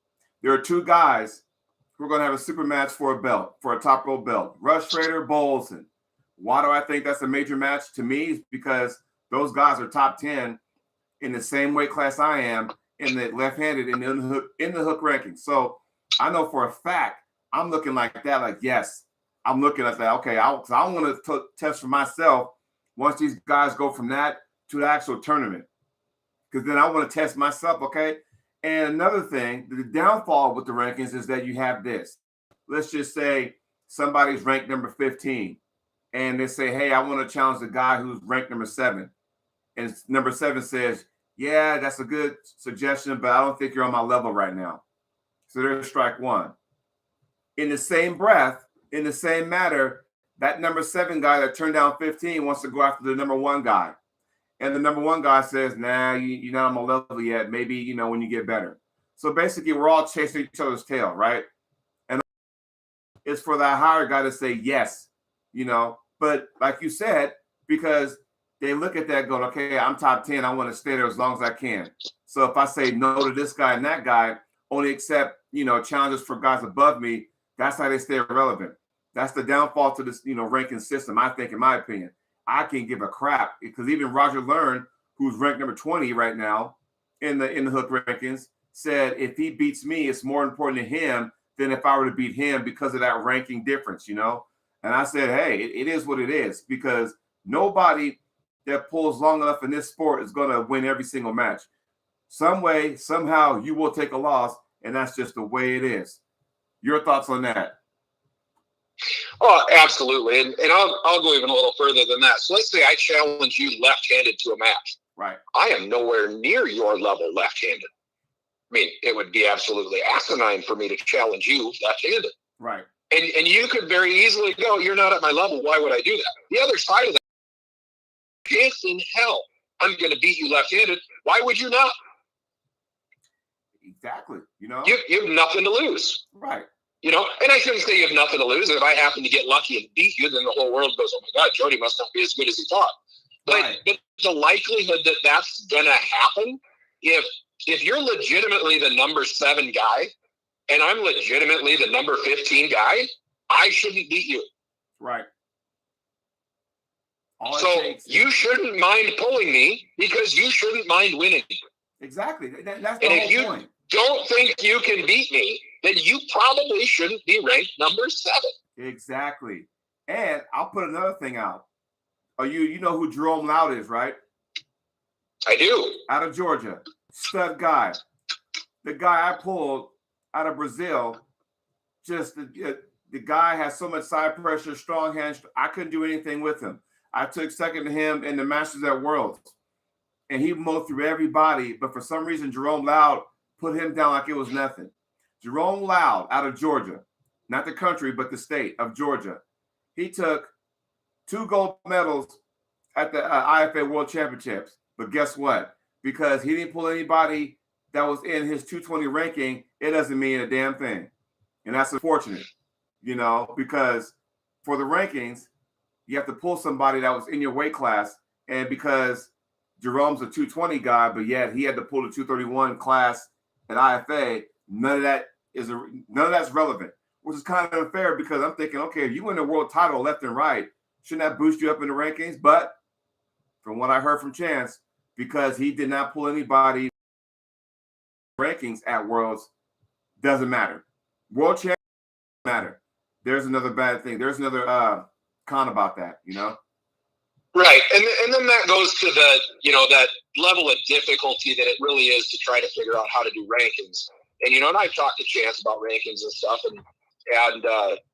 there are 2 guys who are going to have a super match for a belt, for a top rope belt. Rush Schrader, Bolson. Why do I think that's a major match to me? Is because those guys are top 10 in the same weight class I am in the left-handed in the hook ranking. So I know for a fact I'm looking like that. Like, yes, I'm looking at that. Okay, I want to test for myself once these guys go from that to the actual tournament, because then I want to test myself. Okay, and another thing, the downfall with the rankings is that you have this. Let's just say somebody's ranked number 15, and they say, "Hey, I want to challenge the guy who's ranked number 7," and number 7 says, "Yeah, that's a good suggestion, but I don't think you're on my level right now." So there's strike 1. In the same breath, in the same matter, that number 7 guy that turned down 15 wants to go after the number 1 guy. And the number 1 guy says, "Nah, you're not on my level yet. Maybe, when you get better." So basically, we're all chasing each other's tail, right? And it's for that higher guy to say yes, But like you said, because they look at that going, okay, I'm top 10. I want to stay there as long as I can. So if I say no to this guy and that guy, only accept, challenges for guys above me, that's how they stay relevant. That's the downfall to this, ranking system, I think, in my opinion. I can't give a crap because even Roger Learn, who's ranked number 20 right now in the hook rankings, said if he beats me, it's more important to him than if I were to beat him because of that ranking difference, And I said, hey, it is what it is, because nobody that pulls long enough in this sport is going to win every single match. Some way, somehow, you will take a loss, and that's just the way it is. Your thoughts on that? Oh, absolutely. And I'll go even a little further than that. So let's say I challenge you left-handed to a match. Right. I am nowhere near your level left-handed. I mean, it would be absolutely asinine for me to challenge you left-handed. Right. And you could very easily go, you're not at my level. Why would I do that? The other side of that, if in hell I'm going to beat you left-handed, why would you not? Exactly. You know, you have nothing to lose. Right. You know, and I shouldn't say you have nothing to lose. If I happen to get lucky and beat you, then the whole world goes, oh my God, Jody must not be as good as he thought. But the likelihood that that's going to happen, if you're legitimately the number 7 guy and I'm legitimately the number 15 guy, I shouldn't beat you. Right. So you shouldn't mind pulling me because you shouldn't mind winning. Exactly. That's the whole point. Don't think you can beat me, then you probably shouldn't be ranked number 7. Exactly. And I'll put another thing out. You know who Jerome Loud is, right? I do. Out of Georgia. Stud guy. The guy I pulled out of Brazil, just the guy has so much side pressure, strong hands. I couldn't do anything with him. I took second to him in the Masters at Worlds. And he mowed through everybody. But for some reason, Jerome Loud put him down like it was nothing. Jerome Loud out of Georgia, not the country, but the state of Georgia. He took 2 gold medals at the IFA World Championships. But guess what? Because he didn't pull anybody that was in his 220 ranking, it doesn't mean a damn thing. And that's unfortunate, you know, because for the rankings, you have to pull somebody that was in your weight class. And because Jerome's a 220 guy, but yet he had to pull the 231 class at IFA, none of that's relevant, which is kind of unfair because I'm thinking, okay, if you win the world title left and right, shouldn't that boost you up in the rankings? But from what I heard from Chance, because he did not pull anybody rankings at Worlds, doesn't matter. World champion doesn't matter. There's another bad thing. There's another con about that, you know? Right. And then that goes to the, you know, that level of difficulty that it really is to try to figure out how to do rankings. And, you know, and I've talked to Chance about rankings and stuff and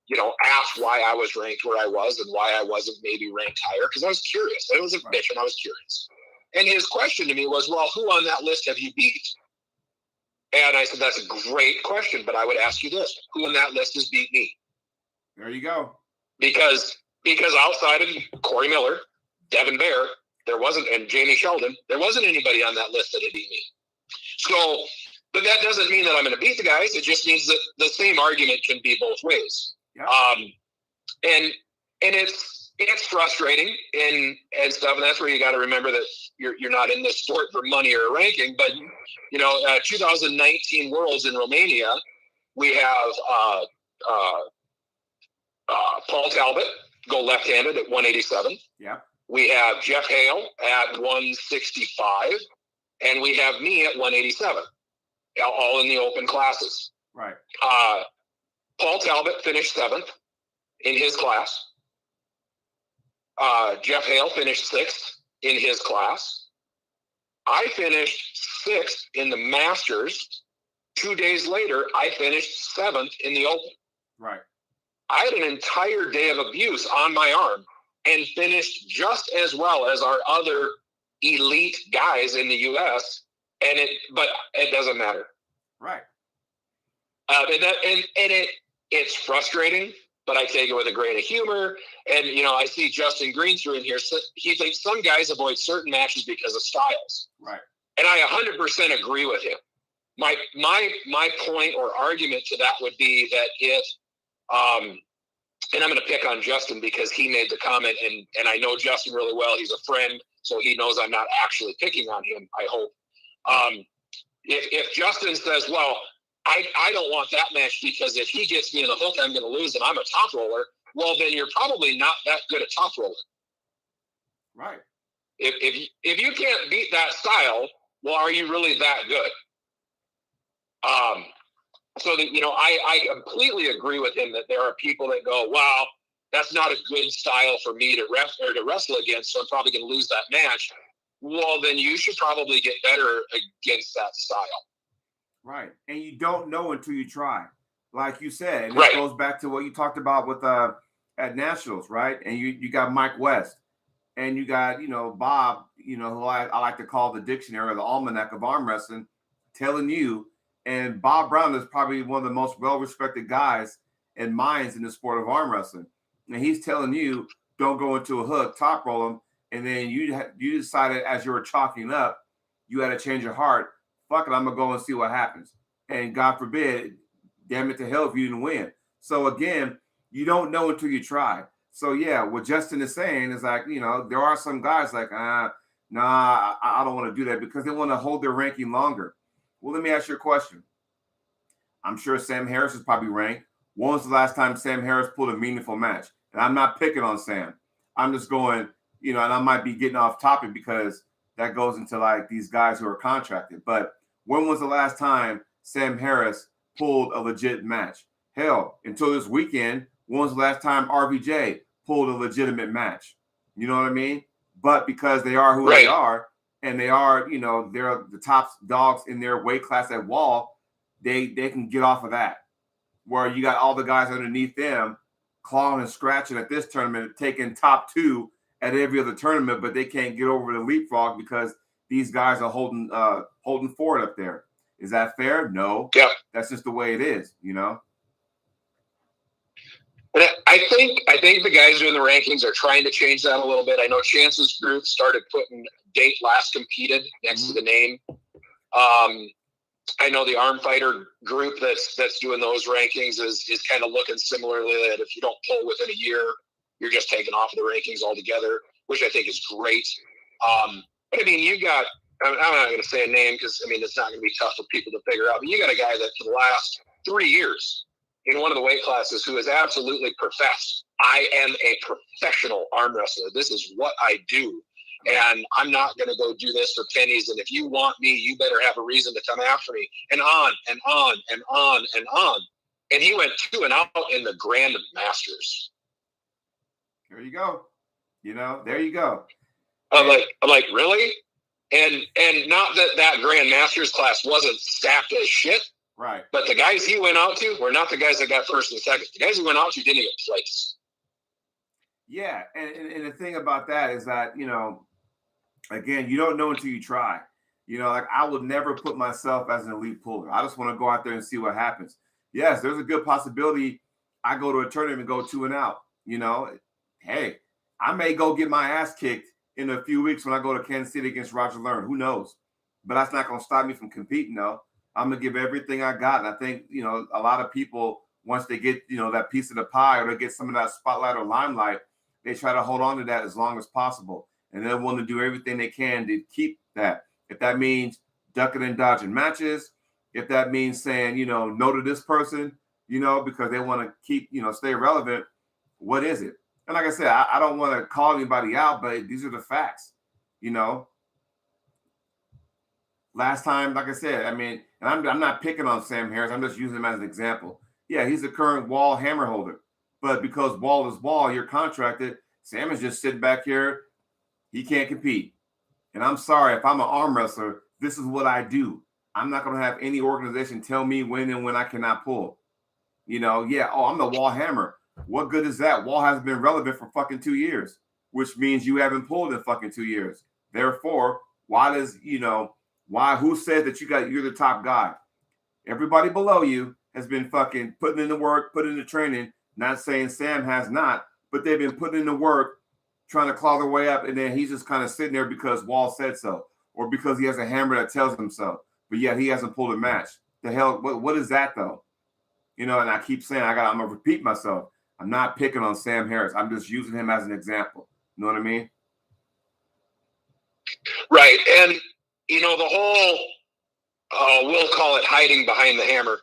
you know, asked why I was ranked where I was and why I wasn't maybe ranked higher because I was curious. It was a bitch and I was curious. And his question to me was, well, who on that list have you beat? And I said, that's a great question, but I would ask you this. Who on that list has beat me? There you go. Because outside of Corey Miller, Devin Bear, and Jamie Sheldon, there wasn't anybody on that list that had beat me. So, but that doesn't mean that I'm going to beat the guys. It just means that the same argument can be both ways. Yeah. And it's frustrating and stuff. And that's where you got to remember that you're not in this sport for money or a ranking. But, you know, 2019 Worlds in Romania, we have Paul Talbot go left-handed at 187. Yeah. We have Jeff Hale at 165, and we have me at 187, all in the open classes. Right. Paul Talbot finished 7th in his class. Jeff Hale finished 6th in his class. I finished 6th in the Masters. 2 days later, I finished 7th in the Open. Right. I had an entire day of abuse on my arm and finished just as well as our other elite guys in the U.S. But it doesn't matter. Right. It's frustrating, but I take it with a grain of humor. And, you know, I see Justin Greenspoon in here. So he thinks some guys avoid certain matches because of styles. Right. And I 100% agree with him. My point or argument to that would be that if, and I'm going to pick on Justin because he made the comment, and I know Justin really well. He's a friend, so he knows I'm not actually picking on him, I hope. If Justin says, well, I don't want that match because if he gets me in the hook, I'm going to lose and I'm a top roller, well, then you're probably not that good at top roller. Right. If you can't beat that style, well, are you really that good? So that, you know, I completely agree with him that there are people that go, wow, that's not a good style for me to wrestle against, so I'm probably going to lose that match. Well, then you should probably get better against that style. Right. And you don't know until you try. Like you said, and Right. this goes back to what you talked about with at Nationals, right? And you got Mike West, and you got, Bob, who I like to call the dictionary or the almanac of arm wrestling, telling you, and Bob Brown is probably one of the most well-respected guys and minds in the sport of arm wrestling. And he's telling you, don't go into a hook, top roll him. And then you decided as you were chalking up, you had to change your heart. Fuck it, I'm going to go and see what happens. And God forbid, damn it to hell if you didn't win. So again, you don't know until you try. So yeah, what Justin is saying is like, there are some guys like, nah, I don't want to do that because they want to hold their ranking longer. Well, let me ask you a question. I'm sure Sam Harris is probably ranked. When was the last time Sam Harris pulled a meaningful match? And I'm not picking on Sam. I'm just going, and I might be getting off topic because that goes into like these guys who are contracted. But when was the last time Sam Harris pulled a legit match? Hell, until this weekend, when was the last time RVJ pulled a legitimate match? You know what I mean? But because they are who they are, and they are, they're the top dogs in their weight class at Wall, they can get off of that. Where you got all the guys underneath them clawing and scratching at this tournament, taking top 2 at every other tournament, but they can't get over the leapfrog because these guys are holding forward up there. Is that fair? No. Yeah. That's just the way it is, But I think the guys doing the rankings are trying to change that a little bit. I know Chance's group started putting date last competed next to the name. I know the Arm Fighter group that's doing those rankings is kind of looking similarly, that if you don't pull within a year, you're just taken off of the rankings altogether, which I think is great. But I mean, you got, I'm not going to say a name because I mean, it's not going to be tough for people to figure out, but you got a guy that for the last 3 years in one of the weight classes who has absolutely professed, I am a professional arm wrestler. This is what I do. And I'm not going to go do this for pennies. And if you want me, you better have a reason to come after me. And on and on and on and on. And he went 2-0 in the Grand Masters. There you go. There you go. I'm like, really? And not that Grand Masters class wasn't stacked as shit. Right. But the guys he went out to were not the guys that got first and second. The guys he went out to didn't get place. Yeah. And the thing about that is that, again, you don't know until you try. Like I would never put myself as an elite puller. I just want to go out there and see what happens. Yes, there's a good possibility I go to a tournament and go 2 and out. Hey, I may go get my ass kicked in a few weeks when I go to Kansas City against Roger Learn. Who knows? But that's not going to stop me from competing, though. I'm going to give everything I got. And I think, a lot of people, once they get, that piece of the pie or they get some of that spotlight or limelight, they try to hold on to that as long as possible. And they're willing to do everything they can to keep that. If that means ducking and dodging matches, if that means saying, no to this person, because they want to keep, stay relevant, what is it? And like I said, I don't want to call anybody out, but these are the facts, Last time, like I said, I mean, and I'm not picking on Sam Harris. I'm just using him as an example. Yeah, he's the current Wall hammer holder. But because Wall is Wall, you're contracted. Sam is just sitting back here. He can't compete. And I'm sorry, if I'm an arm wrestler, this is what I do. I'm not going to have any organization tell me when and when I cannot pull. I'm the Wall hammer. What good is that? Wall hasn't been relevant for fucking 2 years, which means you haven't pulled in fucking 2 years. Therefore, who said that you're the top guy? Everybody below you has been fucking putting in the work, putting in the training. Not saying Sam has not, but they've been putting in the work, trying to claw their way up, and then he's just kind of sitting there because Wall said so, or because he has a hammer that tells him so. But yet he hasn't pulled a match. The hell, what is that though? And I keep saying I'm gonna repeat myself. I'm not picking on Sam Harris. I'm just using him as an example. You know what I mean? Right. And the whole we'll call it hiding behind the hammer.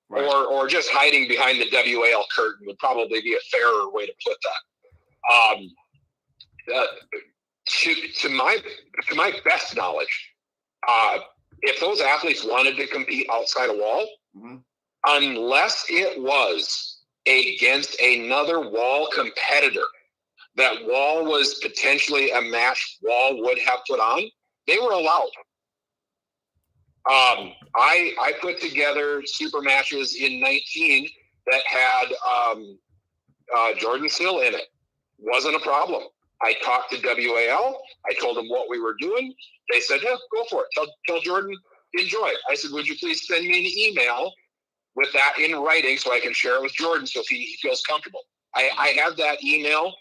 Right. Or just hiding behind the WAL curtain would probably be a fairer way to put that. To my best knowledge, if those athletes wanted to compete outside a Wall, unless it was against another Wall competitor that Wall was potentially a match Wall would have put on, they were allowed. I put together super matches in 19 that had Jordan Sill in it. Wasn't a problem. I talked to WAL. I told them what we were doing. They said, yeah, go for it. Tell Jordan, enjoy it. I said, would you please send me an email with that in writing so I can share it with Jordan so he feels comfortable. I have that email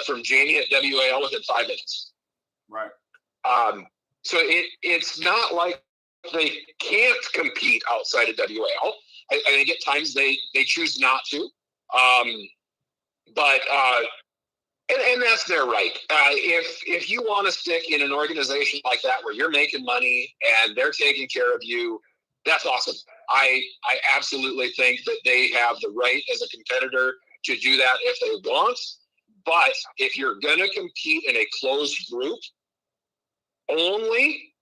from Jamie at WAL within 5 minutes. Right. So it's not like they can't compete outside of WAL. I think at times they choose not to. But that's their right. If you want to stick in an organization like that where you're making money and they're taking care of you, that's awesome. I absolutely think that they have the right as a competitor to do that if they want. But if you're going to compete in a closed group only,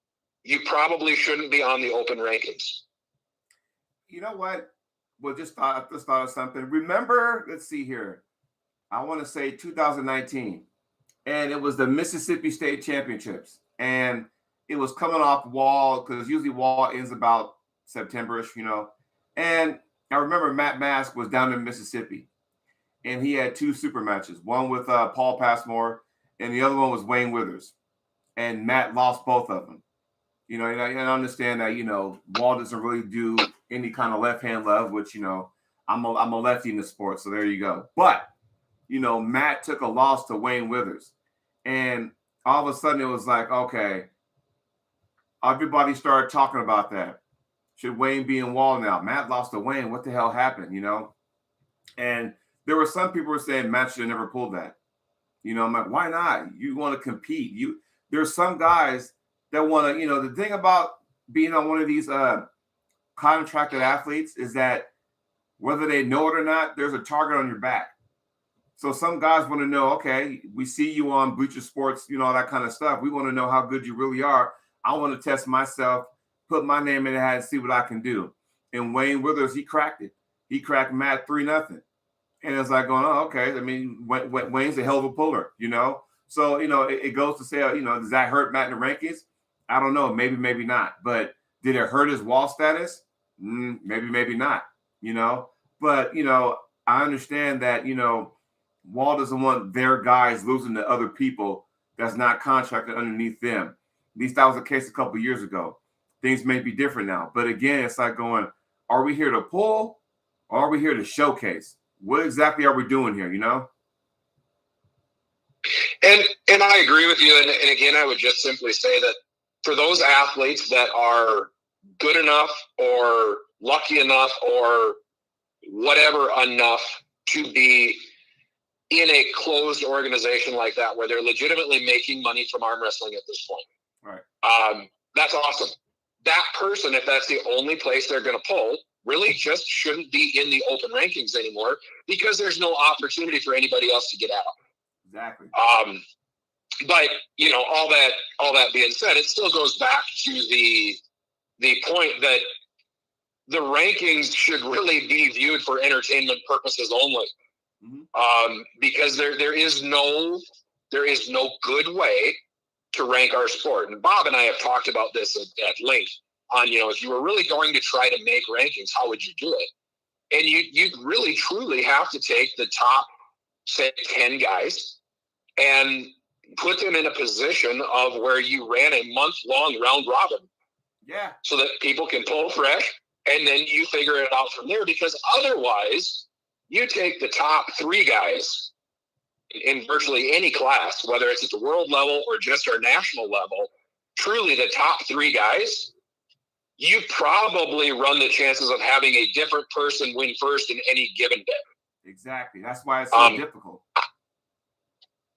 you probably shouldn't be on the open rankings. You know what? Well, just thought of something. Remember, let's see here. I want to say 2019, and it was the Mississippi State Championships, and it was coming off Wall because usually Wall ends about September-ish, And I remember Matt Mask was down in Mississippi, and he had 2 super matches, one with Paul Passmore, and the other one was Wayne Withers, and Matt lost both of them. And I understand that Wall doesn't really do any kind of left hand love, which I'm a lefty in the sport, so there you go. But Matt took a loss to Wayne Withers, and all of a sudden it was like, okay, everybody started talking about that. Should Wayne be in Wall now? Matt lost to Wayne. What the hell happened? And there were some people who were saying Matt should have never pulled that. I'm like, why not? You want to compete. There's some guys that want to, the thing about being on one of these contracted athletes is that whether they know it or not, there's a target on your back. So some guys want to know, okay, we see you on Bleacher Sports, all that kind of stuff. We want to know how good you really are. I want to test myself, put my name in the hat and see what I can do. And Wayne Withers, he cracked it. He cracked Matt 3-0. And it's like going, oh, okay. I mean, Wayne's a hell of a puller, So, it goes to say, does that hurt Matt in the rankings? I don't know. Maybe, maybe not. But did it hurt his Wall status? Maybe, maybe not, But, I understand that, Wall doesn't want their guys losing to other people that's not contracted underneath them. At least that was the case a couple of years ago. Things may be different now. But again, it's like going, are we here to pull or are we here to showcase? What exactly are we doing here, And I agree with you. And again, I would just simply say that for those athletes that are good enough or lucky enough or whatever enough to be in a closed organization like that, where they're legitimately making money from arm wrestling at this point. Right. That's awesome. That person, if that's the only place they're going to pull, really just shouldn't be in the open rankings anymore because there's no opportunity for anybody else to get out. Exactly. But all that being said, it still goes back to the point that the rankings should really be viewed for entertainment purposes only. Mm-hmm. Because there is no good way to rank our sport. And Bob and I have talked about this at length on, if you were really going to try to make rankings, how would you do it? And you'd really truly have to take the top, say, 10 guys and put them in a position of where you ran a month-long round robin. Yeah. So that people can pull fresh, and then you figure it out from there, because otherwise you take the top 3 guys in virtually any class, whether it's at the world level or just our national level, truly the top 3 guys, you probably run the chances of having a different person win first in any given day. Exactly. That's why it's so difficult.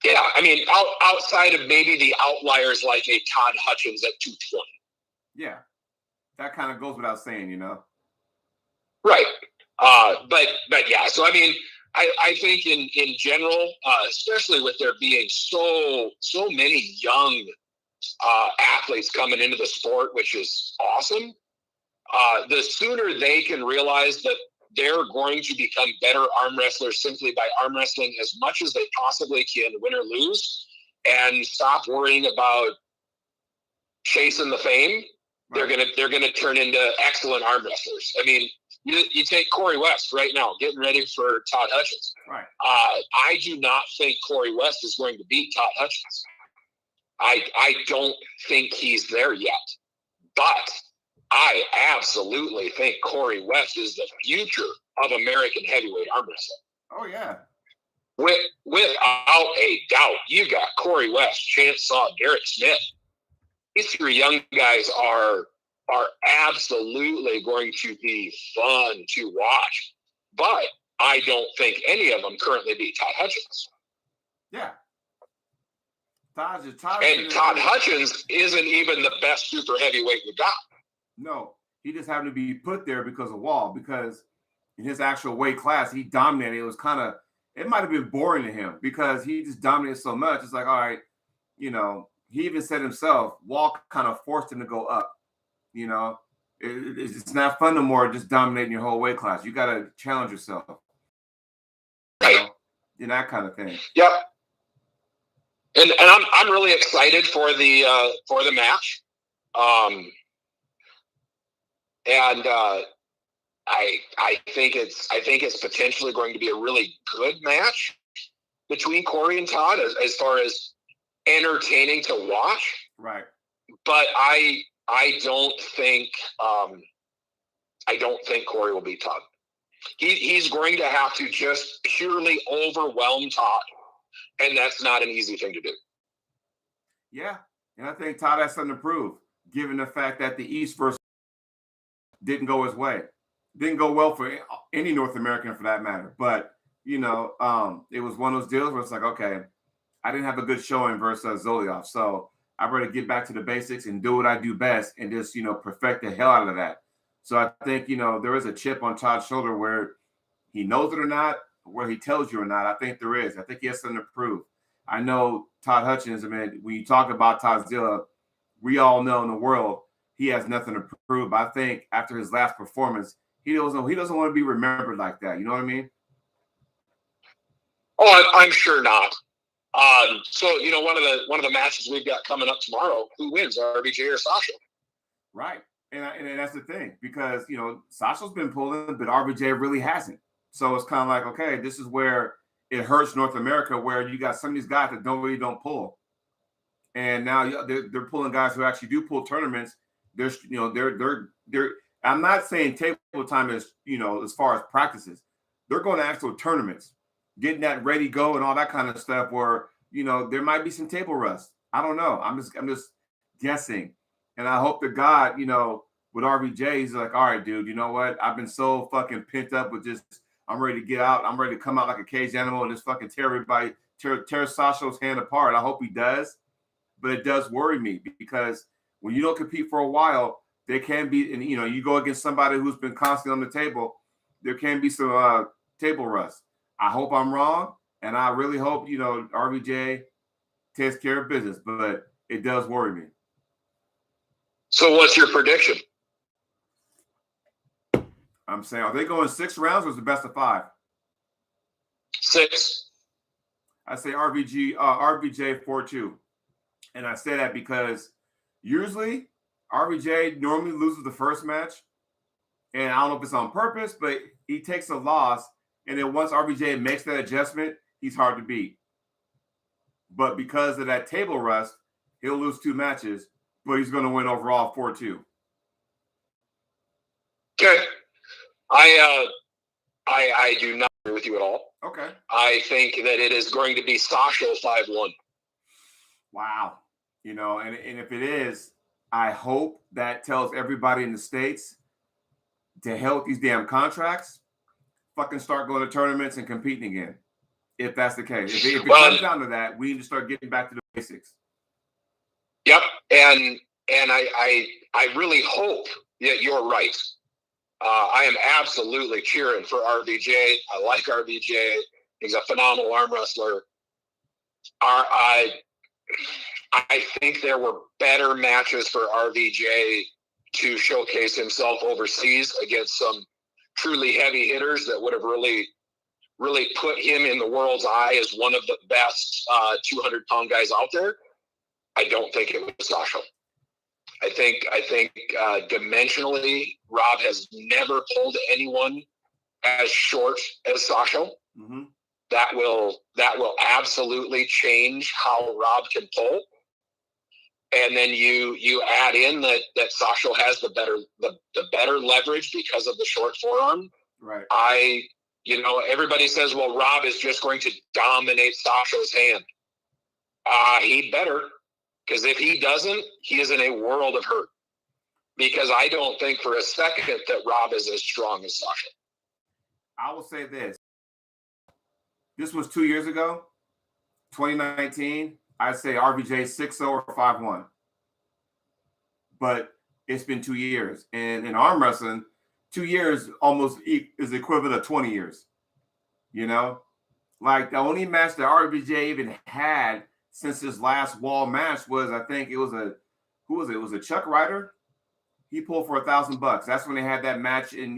Yeah, I mean, outside of maybe the outliers like a Todd Hutchins at 220. Yeah, that kind of goes without saying, Right. But yeah, so I mean, I think in general, especially with there being so many young athletes coming into the sport, which is awesome, the sooner they can realize that they're going to become better arm wrestlers simply by arm wrestling as much as they possibly can, win or lose, and stop worrying about chasing the fame. Right. They're gonna turn into excellent arm wrestlers. I mean, you take Corey West right now, getting ready for Todd Hutchins. Right. I do not think Corey West is going to beat Todd Hutchins. I don't think he's there yet, but I absolutely think Corey West is the future of American heavyweight arm wrestling. Oh yeah. Without a doubt, you got Corey West, Chance Saw, Garrett Smith. These three young guys are absolutely going to be fun to watch, but I don't think any of them currently beat Todd Hutchins. Yeah. Todd Hutchins isn't even the best super heavyweight we got. No, he just happened to be put there because of Wall, because in his actual weight class, he dominated. It was it might have been boring to him because he just dominated so much. It's like, all right, he even said himself, Wall kind of forced him to go up. It's not fun no more just dominating your whole weight class. You got to challenge yourself. Right. That kind of thing. Yep. And I'm really excited for the match. I think it's potentially going to be a really good match between Corey and Todd as far as entertaining to watch. Right. But I don't think Corey will beat Todd. He's going to have to just purely overwhelm Todd, and that's not an easy thing to do. Yeah, and I think Todd has something to prove, given the fact that the East versus didn't go his way. Didn't go well for any North American for that matter. But, it was one of those deals where it's like, okay, I didn't have a good showing versus Zoliov. So I better get back to the basics and do what I do best and just, perfect the hell out of that. So I think, there is a chip on Todd's shoulder where he knows it or not, where he tells you or not. I think there is. I think he has something to prove. I know Todd Hutchins, when you talk about Toddzilla, we all know in the world he has nothing to prove. I think after his last performance, he doesn't want to be remembered like that. You know what I mean? Oh, I'm sure not. So one of the matches we've got coming up tomorrow, who wins, RBJ or Sasha? Right, and that's the thing, because Sasha's been pulling, but RBJ really hasn't. So it's kind of like, okay, this is where it hurts North America, where you got some of these guys that don't pull, and now they're pulling guys who actually do pull tournaments. They're I'm not saying table time is as far as practices. They're going to actual tournaments, getting that ready go and all that kind of stuff. Where there might be some table rust. I don't know. I'm just guessing, and I hope to God with RBJ, he's like, all right, dude. You know what? I've been so fucking pent up with just. I'm ready to get out. I'm ready to come out like a caged animal and just fucking tear everybody, tear Sasha's hand apart. I hope he does, but it does worry me because when you don't compete for a while, there can be, and you go against somebody who's been constantly on the table, there can be some table rust. I hope I'm wrong, and I really hope RBJ takes care of business, but it does worry me. So, what's your prediction? I'm saying, are they going 6 rounds or is it best of 5? 6. I say RBJ 4-2. And I say that because usually RBJ normally loses the first match. And I don't know if it's on purpose, but he takes a loss. And then once RBJ makes that adjustment, he's hard to beat. But because of that table rust, he'll lose 2 matches, but he's going to win overall 4-2. Okay. I do not agree with you at all. Okay. I think that it is going to be Sasha 5-1. Wow. And if it is, I hope that tells everybody in the States to hell with these damn contracts, fucking start going to tournaments and competing again. If that's the case. If it comes down to that, we need to start getting back to the basics. Yep. And I really hope that you're right. I am absolutely cheering for RBJ. I like RBJ. He's a phenomenal arm wrestler. I think there were better matches for RBJ to showcase himself overseas against some truly heavy hitters that would have really put him in the world's eye as one of the best 200-pound guys out there, I don't think it was Sasha. I think dimensionally, Rob has never pulled anyone as short as Sasha. Mm-hmm. That will absolutely change how Rob can pull. And then you add in that Sasha has the better leverage because of the short forearm. Right. Everybody says, well, Rob is just going to dominate Sasha's hand. He'd better, because if he doesn't, he is in a world of hurt. Because I don't think for a second that Rob is as strong as Sasha. I will say this. This was 2 years ago, 2019. I'd say RBJ 6-0 or 5-1. But it's been 2 years. And in arm wrestling, 2 years almost is equivalent of 20 years. You know? Like, the only match that RBJ even had since his last wall match was, I think it was who was it? It was a Chuck Ryder. He pulled for $1,000. That's when they had that match in,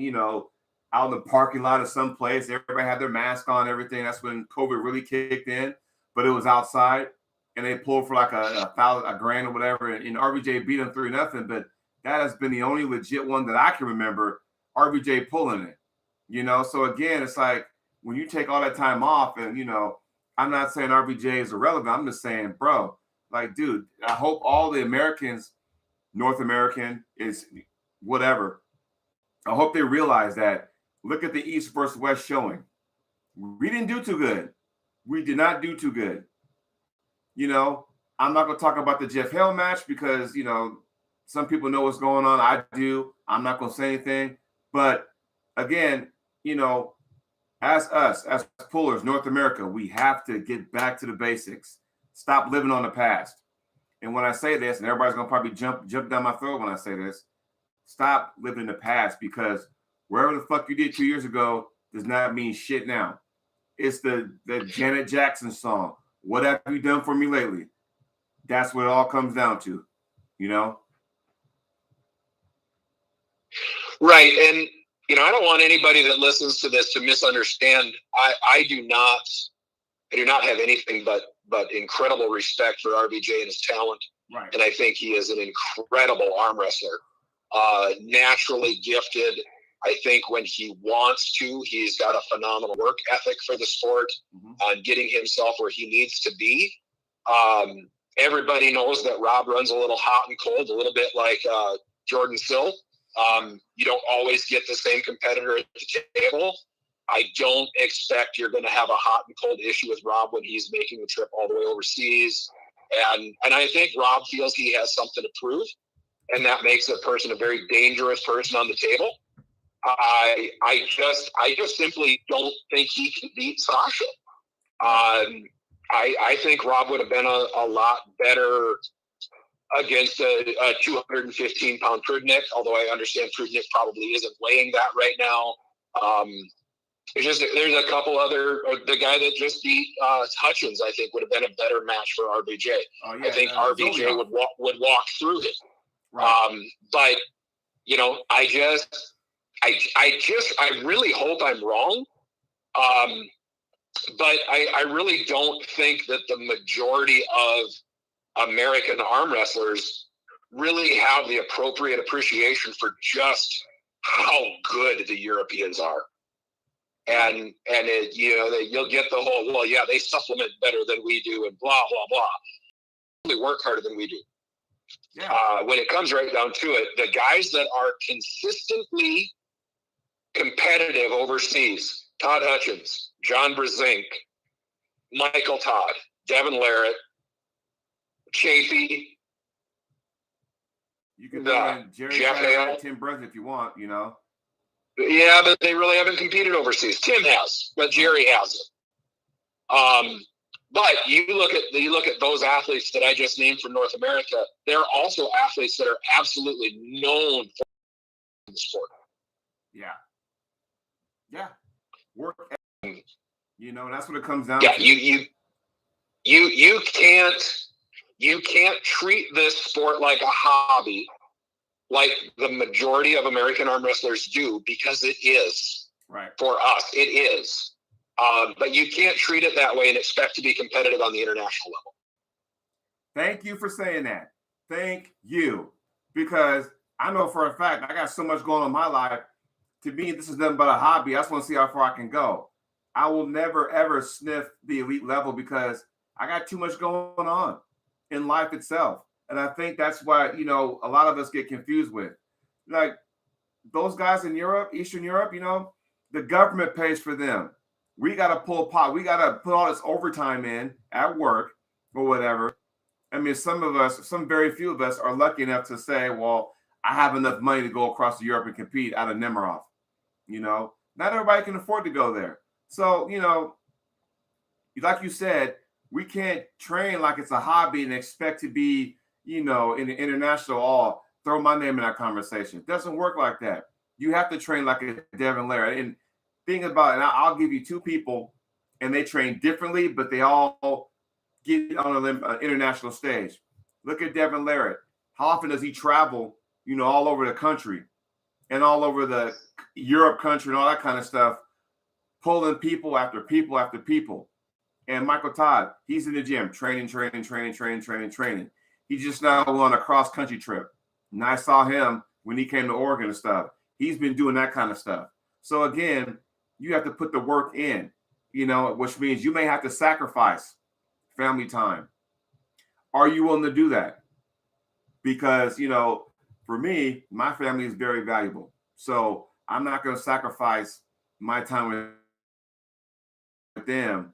out in the parking lot of some place. Everybody had their mask on, everything. That's when COVID really kicked in, but it was outside, and they pulled for like a grand or whatever. And RBJ beat him 3-0. But that has been the only legit one that I can remember RBJ pulling it. So again, it's like when you take all that time off, and I'm not saying RBJ is irrelevant. I'm just saying, bro, like, dude, I hope all the Americans, North American is whatever, I hope they realize that. Look at the East versus West showing. We didn't do too good. We did not do too good. I'm not going to talk about the Jeff Hale match because, some people know what's going on. I do. I'm not going to say anything. But again, as us, as pullers, North America, we have to get back to the basics. Stop living on the past. And when I say this, and everybody's going to probably jump down my throat when I say this, stop living in the past, because wherever the fuck you did 2 years ago does not mean shit now. It's the Janet Jackson song, "What Have You Done For Me Lately?" That's what it all comes down to, Right. And, I don't want anybody that listens to this to misunderstand. I do not have anything but incredible respect for RBJ and his talent. Right. And I think he is an incredible arm wrestler, naturally gifted. I think when he wants to, he's got a phenomenal work ethic for the sport, on getting himself where he needs to be. Everybody knows that Rob runs a little hot and cold, a little bit like Jordan Sill. You don't always get the same competitor at the table. I don't expect you're going to have a hot and cold issue with Rob when he's making the trip all the way overseas. And I think Rob feels he has something to prove, and that makes a person a very dangerous person on the table. I just simply don't think he can beat Sasha. I think Rob would have been a lot better against a 215-pound Prudnick, although I understand Prudnick probably isn't weighing that right now. There's a couple other, the guy that just beat Hutchins, I think would have been a better match for RBJ. Oh, yeah, I think RBJ would walk through him. Right. But I really hope I'm wrong. But I really don't think that the majority of American arm wrestlers really have the appropriate appreciation for just how good the Europeans are. And you'll get the whole, well, yeah, they supplement better than we do and blah, blah, blah. They work harder than we do. Yeah. When it comes right down to it, the guys that are consistently competitive overseas, Todd Hutchins, John Brezink, Michael Todd, Devin Larrett, Chafee. You can throw in Jerry Jeff Hale, Tim Brezin if you want, Yeah, but they really haven't competed overseas. Tim has, but Jerry hasn't. But you look at those athletes that I just named from North America. They're also athletes that are absolutely known for the sport. Yeah. Yeah. Work. That's what it comes down to. Yeah, you can't treat this sport like a hobby like the majority of American arm wrestlers do, because it is. Right. For us, it is. But you can't treat it that way and expect to be competitive on the international level. Thank you for saying that. Thank you. Because I know for a fact I got so much going on in my life. To me, this is nothing but a hobby. I just want to see how far I can go. I will never, ever sniff the elite level because I got too much going on in life itself. And I think that's why, you know, a lot of us get confused with. Like those guys in Europe, Eastern Europe, you know, the government pays for them. We got to pull pot. We got to put all this overtime in at work or whatever. I mean, some of us, some very few of us are lucky enough to say, well, I have enough money to go across Europe and compete out of Nemiroff. You know, not everybody can afford to go there. So, you know, like you said, we can't train like it's a hobby and expect to be, you know, in the international, throw my name in that conversation. It doesn't work like that. You have to train like a Devin Larry. And think about it, I'll give you two people and they train differently, but they all get on an international stage. Look at Devin Larry. How often does he travel, you know, all over the country and all over the Europe country and all that kind of stuff, pulling people after people after people. And Michael Todd, he's in the gym, training. He just now on a cross-country trip. And I saw him when he came to Oregon and stuff. He's been doing that kind of stuff. So again, you have to put the work in, you know, which means you may have to sacrifice family time. Are you willing to do that? Because, you know, for me, my family is very valuable. So I'm not going to sacrifice my time with them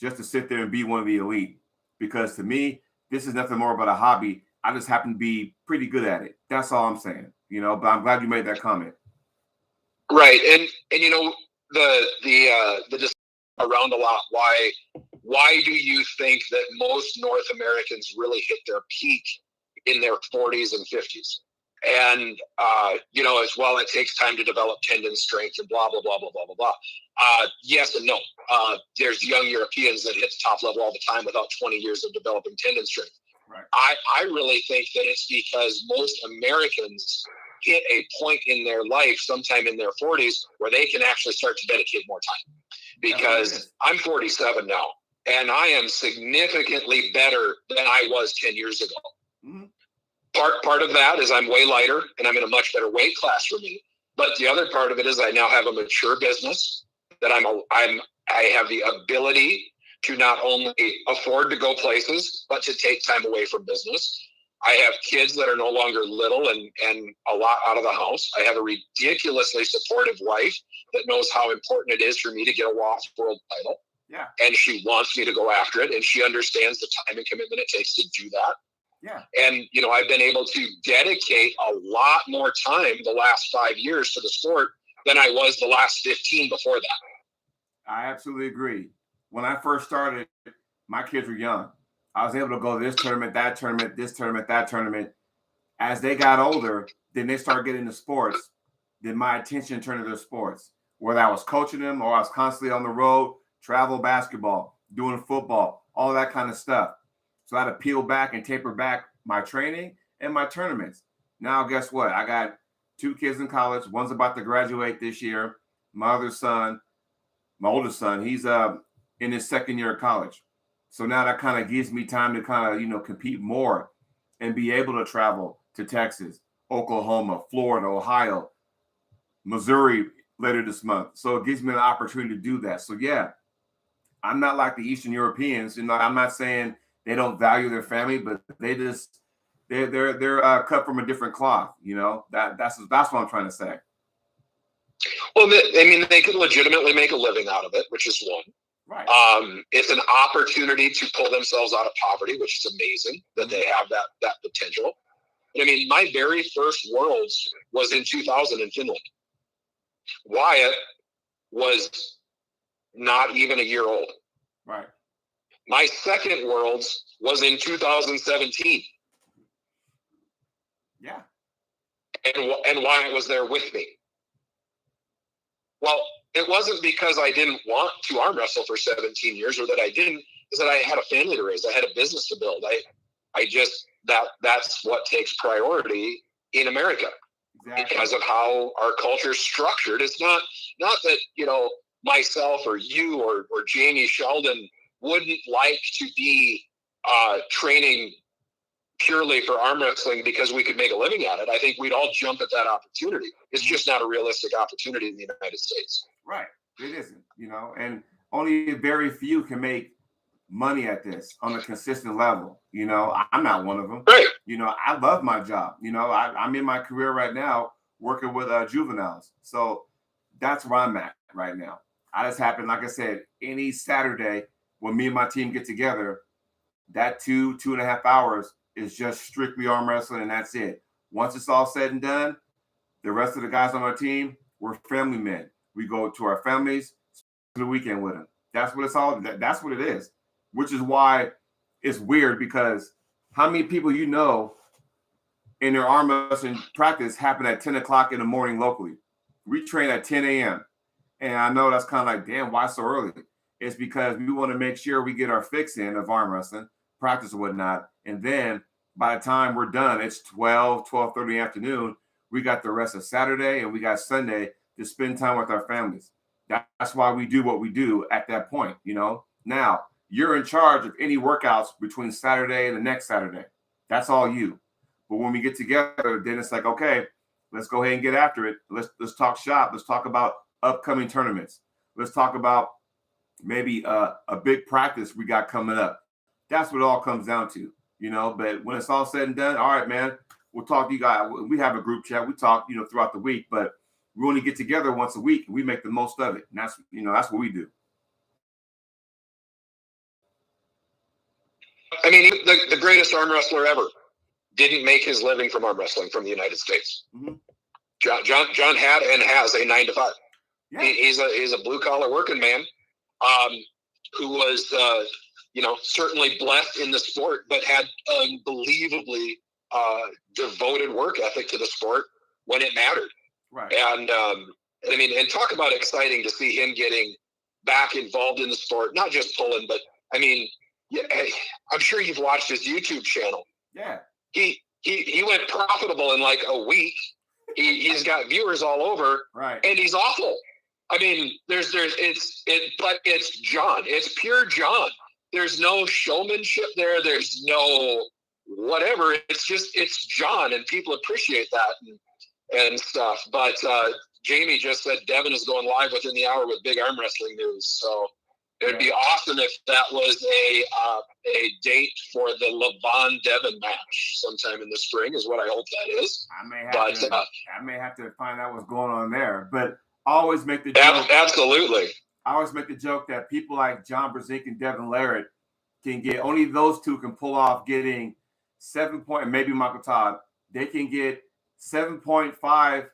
just to sit there and be one of the elite. Because to me, this is nothing more but a hobby. I just happen to be pretty good at it. That's all I'm saying, you know, but I'm glad you made that comment. Right. And you know, the around a lot. Why do you think that most North Americans really hit their peak in their 40s and 50s? And, you know, as well, it takes time to develop tendon strength and blah, blah, blah, blah, blah, blah, blah. Yes and no. There's young Europeans that hit top level all the time without 20 years of developing tendon strength. Right. I really think that it's because most Americans hit a point in their life, sometime in their 40s, where they can actually start to dedicate more time. Because I'm 47 now, and I am significantly better than I was 10 years ago. Mm-hmm. Part of that is I'm way lighter, and I'm in a much better weight class for me. But the other part of it is I now have a mature business that I have the ability to not only afford to go places, but to take time away from business. I have kids that are no longer little and a lot out of the house. I have a ridiculously supportive wife that knows how important it is for me to get a WAF world title. Yeah. And she wants me to go after it. And she understands the time and commitment it takes to do that. Yeah. And, you know, I've been able to dedicate a lot more time the last 5 years to the sport than I was the last 15 before that. I absolutely agree. When I first started, my kids were young. I was able to go to this tournament, that tournament, this tournament, that tournament. As they got older, then they started getting into sports. Then my attention turned to their sports. Whether I was coaching them or I was constantly on the road, travel basketball, doing football, all that kind of stuff. So I had to peel back and taper back my training and my tournaments. Now, guess what? I got 2 kids in college. One's about to graduate this year. My oldest son, he's in his second year of college. So now that kind of gives me time to kind of, you know, compete more and be able to travel to Texas, Oklahoma, Florida, Ohio, Missouri later this month. So it gives me an opportunity to do that. So yeah, I'm not like the Eastern Europeans. You know, I'm not saying they don't value their family, but they're cut from a different cloth. You know, that's what I'm trying to say. Well, I mean, they can legitimately make a living out of it, which is one. Right. It's an opportunity to pull themselves out of poverty, which is amazing that they have that potential. I mean, my very first Worlds was in 2000 in Finland. Wyatt was not even a year old. Right. My second Worlds was in 2017. Yeah. And Wyatt was there with me. Well, it wasn't because I didn't want to arm wrestle for 17 years or that I didn't. It's that I had a family to raise. I had a business to build. I just, that's what takes priority in America. Exactly. Because of how our culture is structured. It's not that, myself or you or Jamie Sheldon wouldn't like to be training purely for arm wrestling because we could make a living at it. I think we'd all jump at that opportunity. It's just not a realistic opportunity in the United States. Right. It isn't, and only very few can make money at this on a consistent level. I'm not one of them. Right. I love my job. I'm in my career right now working with juveniles. So that's where I'm at right now. I just happen, like I said, any Saturday when me and my team get together, that 2.5 hours is just strictly arm wrestling, and that's it. Once it's all said and done, the rest of the guys on our team, we're family men. We go to our families, spend the weekend with them. That's what it's all. That's what it is. Which is why it's weird, because how many people in their arm wrestling practice happen at 10 o'clock in the morning locally? We train at 10 a.m. And I know that's kind of like, damn, why so early? It's because we want to make sure we get our fix in of arm wrestling, practice and whatnot. And then by the time we're done, it's 12:30 in the afternoon. We got the rest of Saturday and we got Sunday to spend time with our families. That's why we do what we do at that point, Now, you're in charge of any workouts between Saturday and the next Saturday. That's all you. But when we get together, then it's like, okay, let's go ahead and get after it. Let's talk shop. Let's talk about upcoming tournaments. Let's talk about maybe a big practice we got coming up. That's what it all comes down to, But when it's all said and done, all right, man, we'll talk to you guys. We have a group chat. We talk, throughout the week, but we only get together once a week and we make the most of it. And that's what we do. I mean, the greatest arm wrestler ever didn't make his living from arm wrestling from the United States. Mm-hmm. John had and has a 9-to-5. Yeah. He's a blue collar working man, who was certainly blessed in the sport, but had unbelievably devoted work ethic to the sport when it mattered. Right. And and talk about exciting to see him getting back involved in the sport, not just pulling, but yeah, I'm sure you've watched his YouTube channel. Yeah. He went profitable in like a week. He's got viewers all over. Right. And he's awful. But it's John. It's pure John. There's no showmanship there. There's no whatever. It's John, and people appreciate that and stuff. But Jamie just said Devin is going live within the hour with big arm wrestling news. So it'd be awesome if that was a date for the Levon Devin match sometime in the spring, is what I hope that is. I may have to find out what's going on there, but I always make the joke. Absolutely. I always make the joke that people like John Brzezinski and Devin Larratt can get, only those two can pull off getting 7 point, maybe Michael Todd, they can get 7.5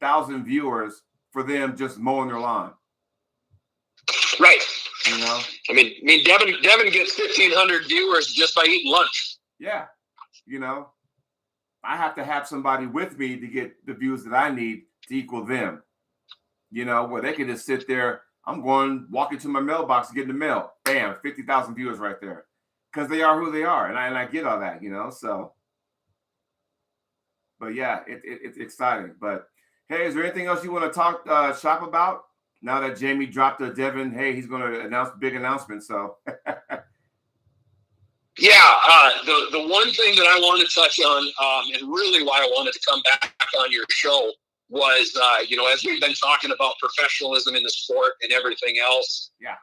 thousand viewers for them just mowing their lawn. Right. I mean, Devin gets 1,500 viewers just by eating lunch. Yeah. I have to have somebody with me to get the views that I need to equal them. Where they can just sit there. I'm walking to my mailbox to get in the mail. Bam, 50,000 viewers right there. Because they are who they are. And I get all that, so. But yeah, it's exciting. But hey, is there anything else you want to talk shop about? Now that Jamie dropped the Devin, hey, he's going to announce a big announcement. So. Yeah, the one thing that I want to touch on, and really why I wanted to come back on your show, was, as we've been talking about professionalism in the sport and everything else. Yeah.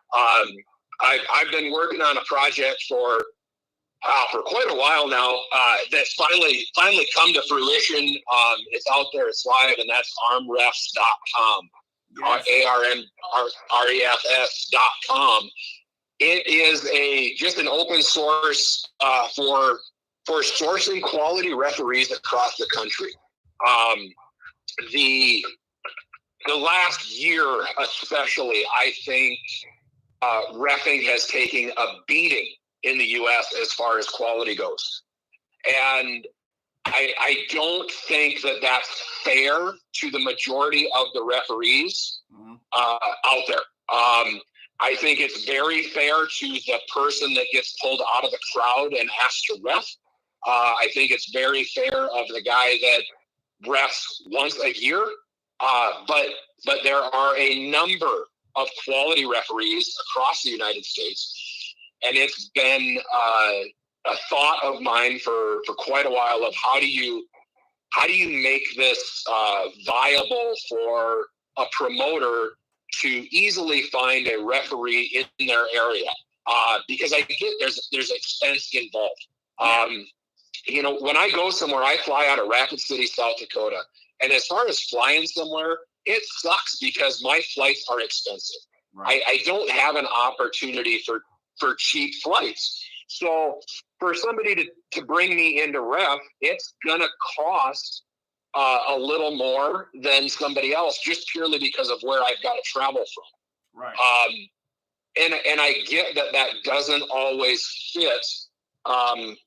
I've been working on a project for quite a while now that's finally come to fruition. It's out there, it's live, and that's armrefs.com. Yes. ARMREFS.com. It is just an open source for sourcing quality referees across the country. The last year especially, I think reffing has taken a beating in the U.S. as far as quality goes. And I don't think that that's fair to the majority of the referees out there. I think it's very fair to the person that gets pulled out of the crowd and asked to ref. I think it's very fair of the guy that refs once a year, but there are a number of quality referees across the United States, and it's been a thought of mine for quite a while of how do you make this viable for a promoter to easily find a referee in their area, because I get there's expense involved. When I go somewhere, I fly out of Rapid City, South Dakota, and as far as flying somewhere, it sucks because my flights are expensive. Right. I don't have an opportunity for cheap flights. So for somebody to bring me into ref, it's going to cost a little more than somebody else, just purely because of where I've got to travel from. Right. And I get that doesn't always fit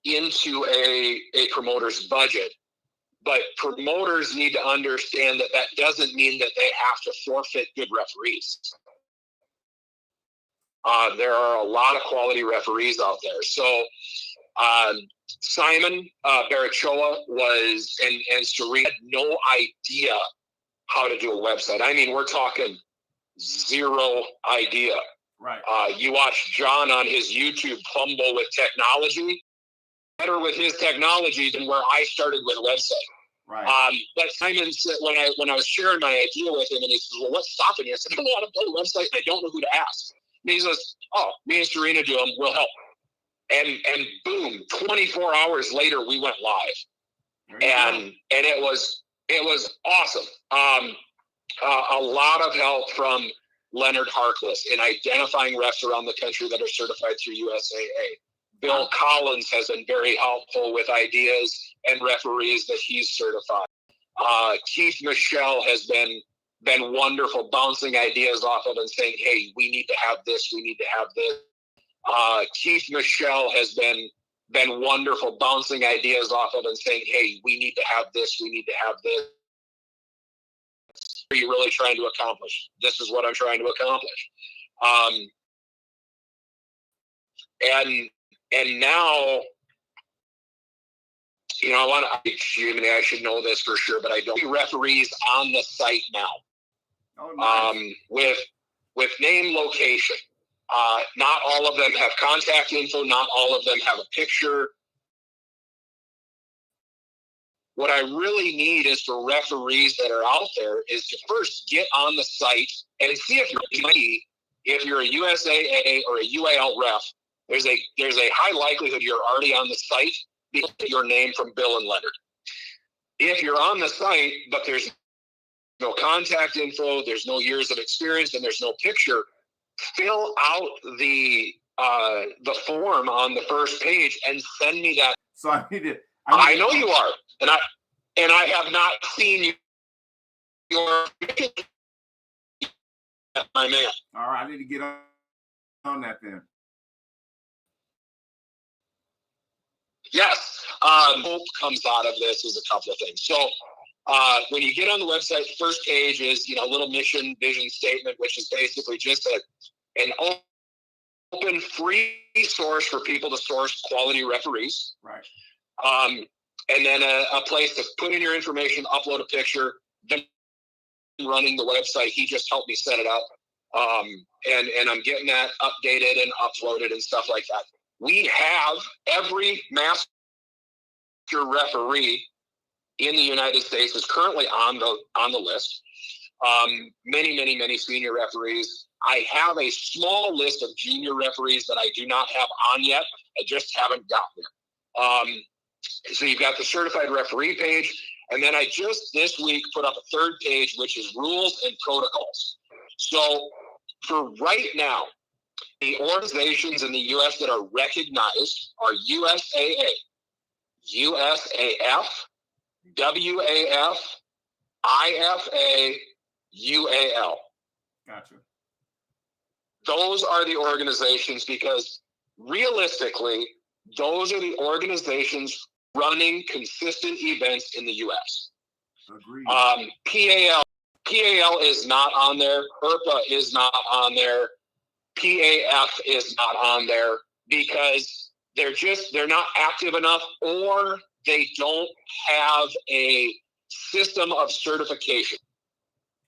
into a promoter's budget. But promoters need to understand that doesn't mean that they have to forfeit good referees. There are a lot of quality referees out there. So Simon Barachoa and Serena had no idea how to do a website. I mean, we're talking zero idea. Right. You watch John on his YouTube fumble with technology, better with his technology than where I started with a website. Right. But Simon said when I was sharing my idea with him, and he said, "Well, what's stopping you?" I said, "I don't know how to build a website, and I don't know who to ask." And he says, "Oh, me and Serena do them. We'll help." And boom, 24 hours later, we went live, and it was awesome. A lot of help from Leonard Harkless in identifying refs around the country that are certified through USAA. Bill Collins has been very helpful with ideas and referees that he's certified. Keith Michelle has been wonderful, bouncing ideas off of and saying, "Hey, we need to have this. We need to have this." Keith Michelle has been wonderful, bouncing ideas off of and saying, "Hey, we need to have this. We need to have this. What are you really trying to accomplish? This is what I'm trying to accomplish." And now, I should know this for sure, but I don't see referees on the site now. Oh, nice. With name, location. Not all of them have contact info. Not all of them have a picture. What I really need is for referees that are out there is to first get on the site and see if you're a USAA or a UAL ref. There's a high likelihood you're already on the site because of your name from Bill and Leonard. If you're on the site, but there's no contact info, there's no years of experience, and there's no picture, fill out the form on the first page and send me that. So I know you are, and I have not seen your my man. All right, I need to get on that then. Yes. Hope comes out of this is a couple of things. So when you get on the website, the first page is a little mission vision statement, which is basically just an open free source for people to source quality referees. Right. And then a place to put in your information, upload a picture, then running the website. He just helped me set it up. And I'm getting that updated and uploaded and stuff like that. We have every master referee in the United States is currently on the list. Many senior referees. I have a small list of junior referees that I do not have on yet. I just haven't gotten there. So you've got the certified referee page, and then I just this week put up a third page, which is rules and protocols. So for right now, the organizations in the U.S. that are recognized are USAA, USAF, WAF, IFA, UAL. Gotcha. Those are the organizations because realistically, those are the organizations running consistent events in the U.S. Agreed. PAL is not on there. IRPA is not on there. PAF is not on there because they're not active enough, or they don't have a system of certification.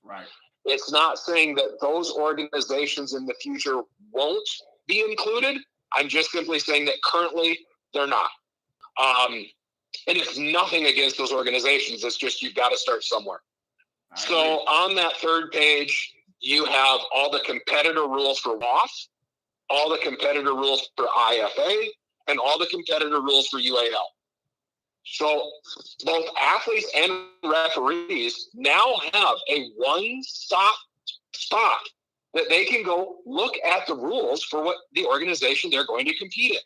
Right. It's not saying that those organizations in the future won't be included. I'm just simply saying that currently they're not. And it's nothing against those organizations. It's just you've got to start somewhere. So on that third page, you have all the competitor rules for WAF, all the competitor rules for IFA, and all the competitor rules for UAL. So both athletes and referees now have a one-stop spot that they can go look at the rules for what the organization they're going to compete in.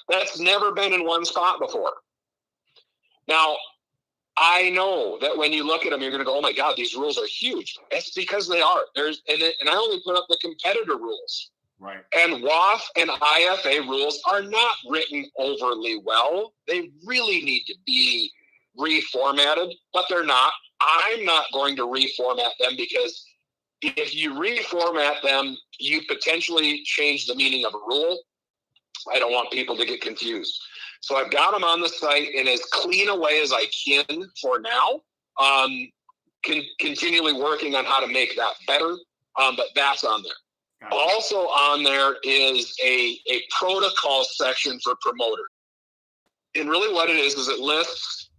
That's never been in one spot before. Now, I know that when you look at them, you're going to go, oh my God, these rules are huge. It's because they are. And I only put up the competitor rules. Right. And WAF and IFA rules are not written overly well. They really need to be reformatted, but they're not. I'm not going to reformat them because if you reformat them, you potentially change the meaning of a rule. I don't want people to get confused. So I've got them on the site in as clean a way as I can for now. Continually working on how to make that better, but that's on there. Also on there is a protocol section for promoters. And really what it is it lists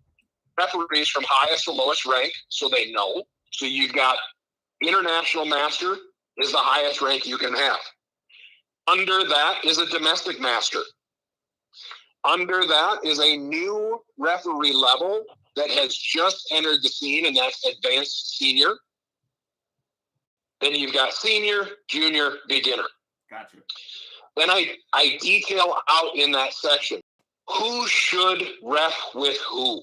referees from highest to lowest rank so they know. So you've got international master is the highest rank you can have. Under that is a domestic master. Under that is a new referee level that has just entered the scene, and that's advanced senior. Then you've got senior, junior, beginner. Gotcha. Then I detail out in that section who should ref with who.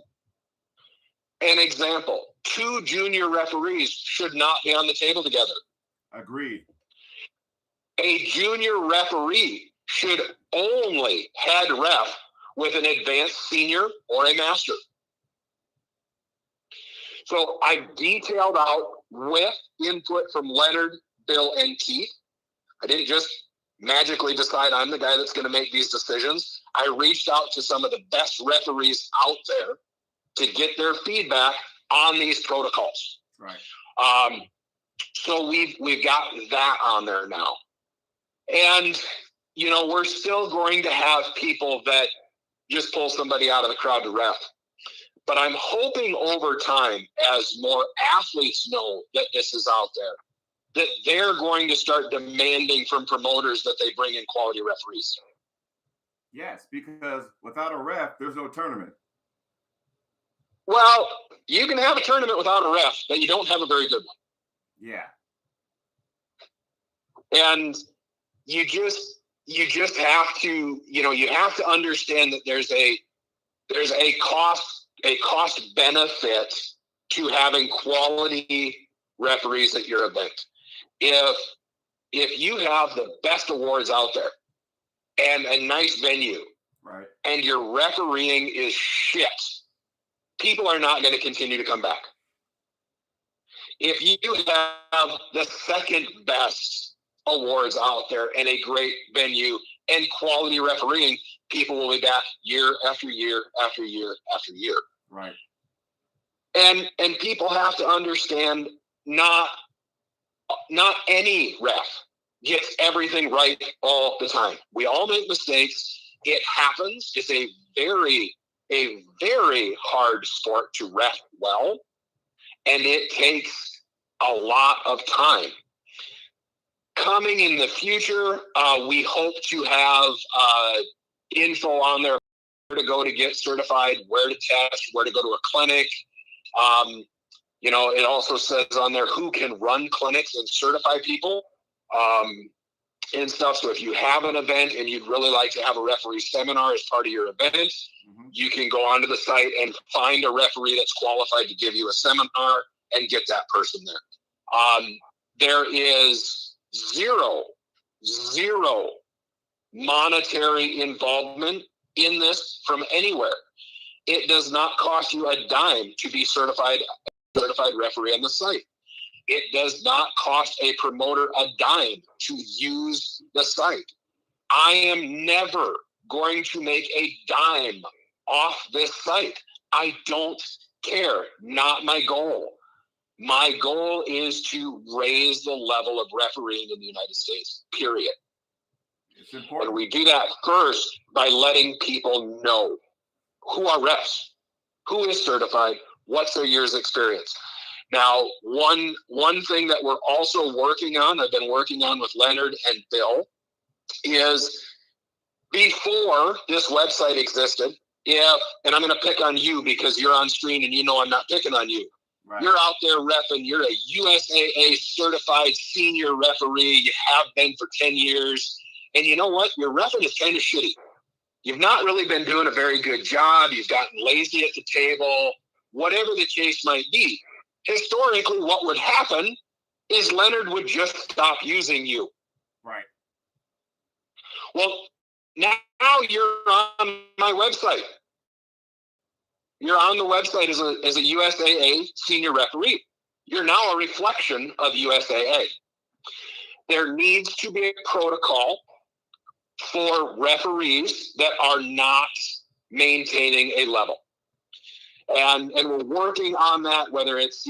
An example, 2 junior referees should not be on the table together. Agreed. A junior referee should only head ref with an advanced senior or a master. So I detailed out with input from Leonard, Bill, and Keith. I didn't just magically decide I'm the guy that's going to make these decisions. I reached out to some of the best referees out there to get their feedback on these protocols. Right. So we've got that on there now. And, you know, we're still going to have people that just pull somebody out of the crowd to ref. But I'm hoping over time, as more athletes know that this is out there, that they're going to start demanding from promoters that they bring in quality referees. Yes, because without a ref, there's no tournament. Well, you can have a tournament without a ref, but you don't have a very good one. Yeah. And you just have to, you have to understand that there's a cost benefit to having quality referees at your event. If you have the best awards out there and a nice venue, right, and your refereeing is shit, people are not going to continue to come back. If you have the second best awards out there and a great venue and quality refereeing, people will be back year after year after year after year. Right. And people have to understand not any ref gets everything right all the time. We all make mistakes. It happens. It's a very hard sport to ref well, and it takes a lot of time. Coming in the future, we hope to have info on there where to go to get certified, where to test, where to go to a clinic. It also says on there who can run clinics and certify people and stuff. So if you have an event and you'd really like to have a referee seminar as part of your event, mm-hmm. you can go onto the site and find a referee that's qualified to give you a seminar and get that person there. There is zero monetary involvement in this from anywhere. It does not cost you a dime to be certified referee on the site. It does not cost a promoter a dime to use the site. I am never going to make a dime off this site. I don't care. Not my goal. My goal is to raise the level of refereeing in the United States, period. It's important. And we do that first by letting people know who are refs, who is certified, what's their year's experience. Now, one thing that we're also working on, I've been working on with Leonard and Bill, is before this website existed, and I'm going to pick on you because you're on screen and you know I'm not picking on you. Right. You're out there reffing. You're a USAA certified senior referee. You have been for 10 years. And you know what? Your reffing is kind of shitty. You've not really been doing a very good job. You've gotten lazy at the table, whatever the case might be. Historically, what would happen is Leonard would just stop using you. Right. Well, now you're on my website. You're on the website as a USAA senior referee. You're now a reflection of USAA. There needs to be a protocol for referees that are not maintaining a level. And we're working on that, whether it's,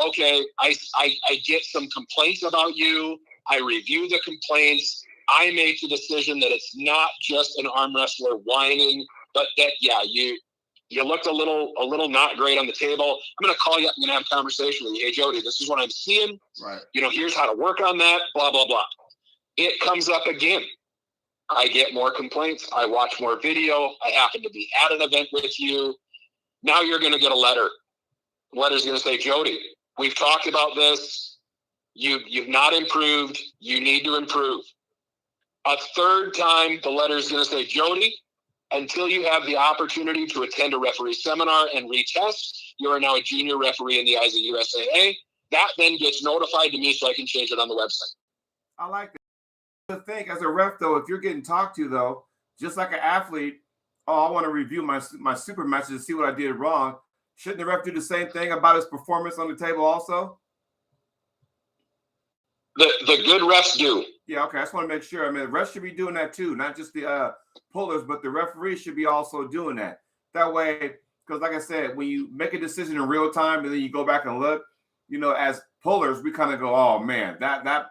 okay, I get some complaints about you. I review the complaints. I make the decision that it's not just an arm wrestler whining, but that, you looked a little not great on the table. I'm going to call you up. I'm going to have a conversation with you. Hey, Jody, this is what I'm seeing. Right. Here's how to work on that, blah, blah, blah. It comes up again. I get more complaints. I watch more video. I happen to be at an event with you. Now you're going to get a letter. The letter's going to say, Jody, we've talked about this. You've not improved. You need to improve. A third time, the letter's going to say, Jody, until you have the opportunity to attend a referee seminar and retest, you are now a junior referee in the eyes of USAA. That then gets notified to me so I can change it on the website. I like that. The thing as a ref, though, if you're getting talked to, though, just like an athlete, I want to review my super matches to see what I did wrong. Shouldn't the ref do the same thing about his performance on the table also? The good refs do. Yeah, okay. I just want to make sure. I mean, the refs should be doing that too, not just the pullers, but the referees should be also doing that. That way, because like I said, when you make a decision in real time and then you go back and look, as pullers, we kind of go, oh man, that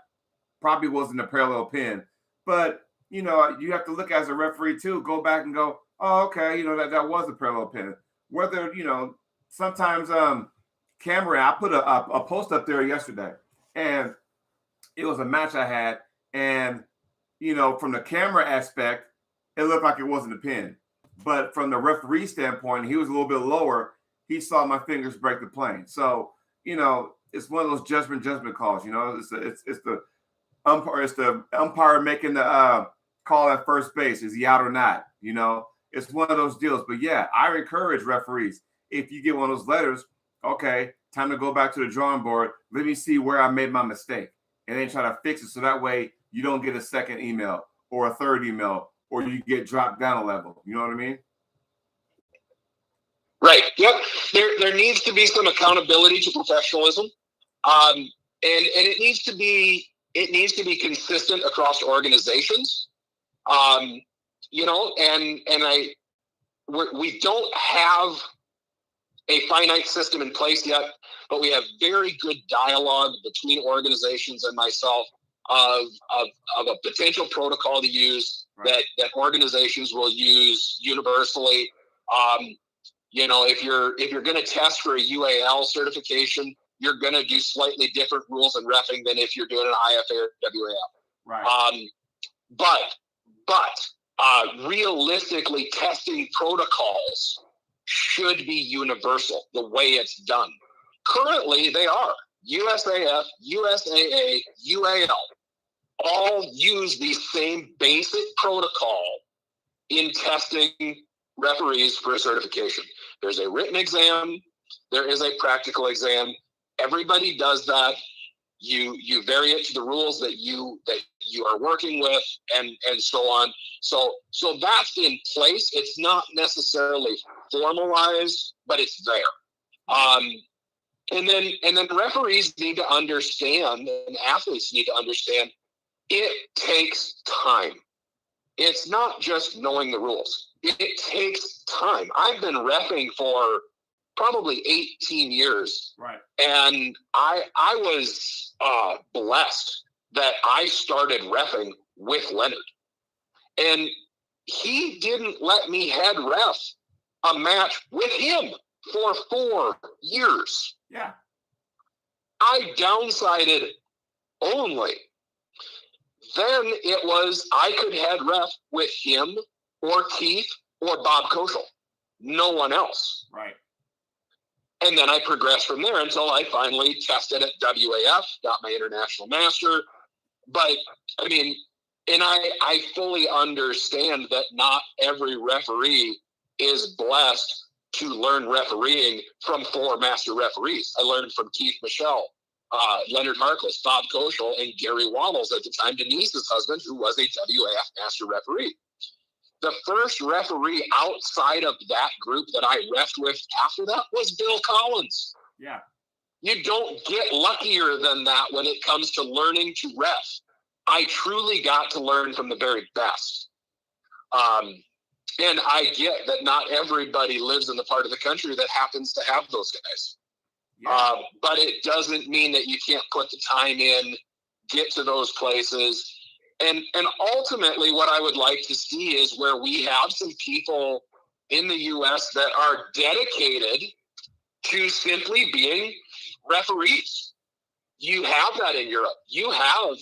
probably wasn't a parallel pin. But you have to look as a referee too, go back and go, oh, okay, that was a parallel pin. Whether, sometimes camera, I put a post up there yesterday, and it was a match I had, and from the camera aspect, it looked like it wasn't a pin. But from the referee standpoint, he was a little bit lower. He saw my fingers break the plane. So, it's one of those judgment calls. It's the umpire making the call at first base. Is he out or not? It's one of those deals. But yeah, I encourage referees, if you get one of those letters, okay, time to go back to the drawing board. Let me see where I made my mistake, and then try to fix it. So that way you don't get a second email or a third email, or you get dropped down a level. You know what I mean? Right. Yep. There needs to be some accountability to professionalism, and it needs to be consistent across organizations. We don't have a finite system in place yet, but we have very good dialogue between organizations and myself of a potential protocol to use, right, that organizations will use universally. If you're going to test for a UAL certification, you're going to do slightly different rules in reffing than if you're doing an IFA or WAL. Right. But realistically, testing protocols should be universal the way it's done. Currently, they are. USAF, USAA, UAL all use the same basic protocol in testing referees for a certification. There's a written exam. There is a practical exam. Everybody does that. You vary it to the rules that you are working with, and so on. So that's in place. It's not necessarily formalized, but it's there. And then referees need to understand, and athletes need to understand, it takes time. It's not just knowing the rules. It takes time. I've been reffing for probably 18 years. Right. And I was blessed that I started reffing with Leonard. And he didn't let me head ref a match with him for 4 years. Yeah. I downsided only. Then it was I could head ref with him or Keith or Bob Koschel. No one else. Right. And then I progressed from there until I finally tested at WAF, got my international master. But, I mean, and I fully understand that not every referee is blessed to learn refereeing from 4 master referees. I learned from Keith Michelle, Leonard Harkless, Bob Koschel, and Gary Waddles at the time, Denise's husband, who was a WAF master referee. The first referee outside of that group that I reffed with after that was Bill Collins. Yeah. You don't get luckier than that when it comes to learning to ref. I truly got to learn from the very best. And I get that not everybody lives in the part of the country that happens to have those guys. Yeah. But it doesn't mean that you can't put the time in, get to those places. And ultimately what I would like to see is where we have some people in the U.S. that are dedicated to simply being referees. You have that in Europe. You have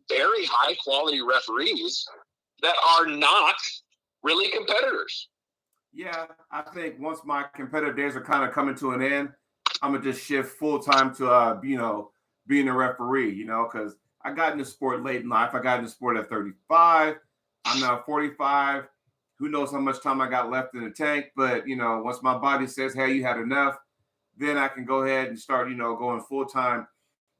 very high quality referees that are not really competitors. Yeah, I think once my competitive days are kind of coming to an end, I'm gonna just shift full time to being a referee. Because I got into sport late in life. I got into sport at 35. I'm now 45. Who knows how much time I got left in the tank? But once my body says, "Hey, you had enough," then I can go ahead and start going full time,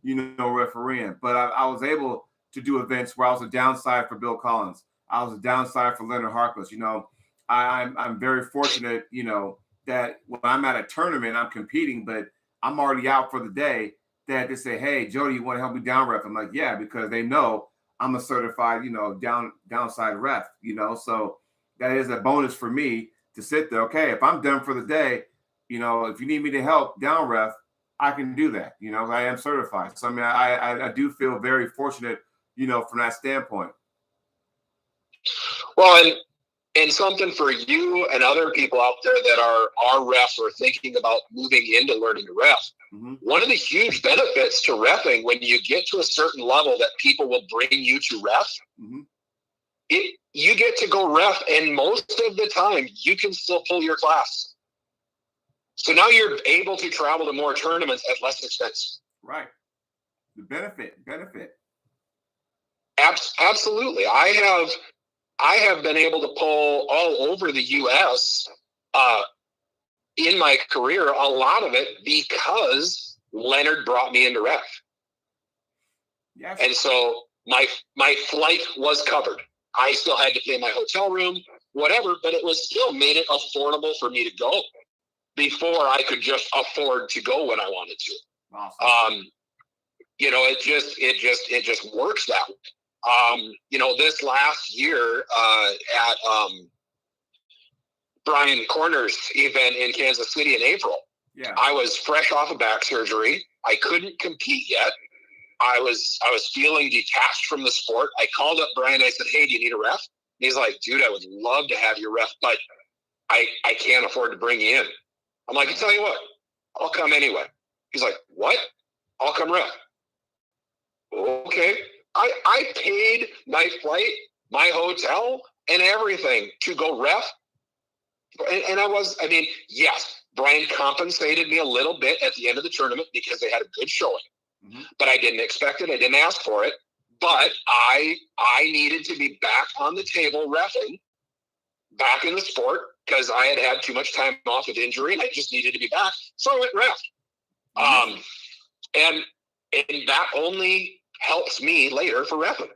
refereeing. But I was able to do events where I was a downside for Bill Collins. I was a downside for Leonard Harkless. I'm very fortunate, that when I'm at a tournament, I'm competing, but I'm already out for the day. That they say, "Hey, Jody, you want to help me down ref?" I'm like, "Yeah," because they know I'm a certified, downside ref. So that is a bonus for me to sit there. Okay, if I'm done for the day, if you need me to help down ref, I can do that. I am certified. So I mean, I do feel very fortunate, from that standpoint. Well, and something for you and other people out there that are refs or thinking about moving into learning to ref. Mm-hmm. One of the huge benefits to reffing, when you get to a certain level that people will bring you to ref, mm-hmm. You get to go ref, and most of the time you can still pull your class. So now you're able to travel to more tournaments at less expense. Right. The benefit. Absolutely. I have been able to pull all over the U.S. In my career, a lot of it because Leonard brought me into ref. Yes. And so my flight was covered. I still had to pay my hotel room, whatever, but it was still made it affordable for me to go before I could just afford to go when I wanted to. Awesome. It just works that way. This last year at Brian Corner's event in Kansas City in April, yeah, I was fresh off of back surgery. I couldn't compete yet. I was feeling detached from the sport. I called up Brian. I said, "Hey, do you need a ref?" And he's like, "Dude, I would love to have you ref, but I can't afford to bring you in." I'm like, "I tell you what, I'll come anyway." He's like, "What? I'll come ref." Okay. I paid my flight, my hotel, and everything to go ref. And yes, Brian compensated me a little bit at the end of the tournament because they had a good showing. Mm-hmm. But I didn't expect it. I didn't ask for it. But I needed to be back on the table reffing, back in the sport, because I had too much time off with injury, and I just needed to be back. So I went ref. Mm-hmm. And that only helps me later for reffing.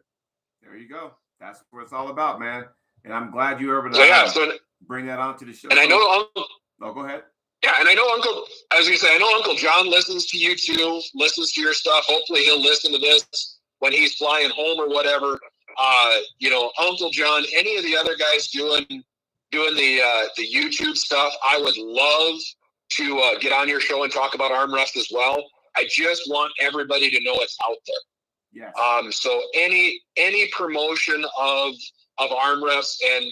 There you go. That's what it's all about, man. And I'm glad you were able to bring that onto the show. And I know Uncle. Oh, go ahead. Yeah, and I know Uncle. As you say, I know Uncle John listens to you too. Listens to your stuff. Hopefully, he'll listen to this when he's flying home or whatever. Uncle John, any of the other guys doing the YouTube stuff, I would love to get on your show and talk about arm rest as well. I just want everybody to know it's out there. Yes. So any promotion of arm rests, and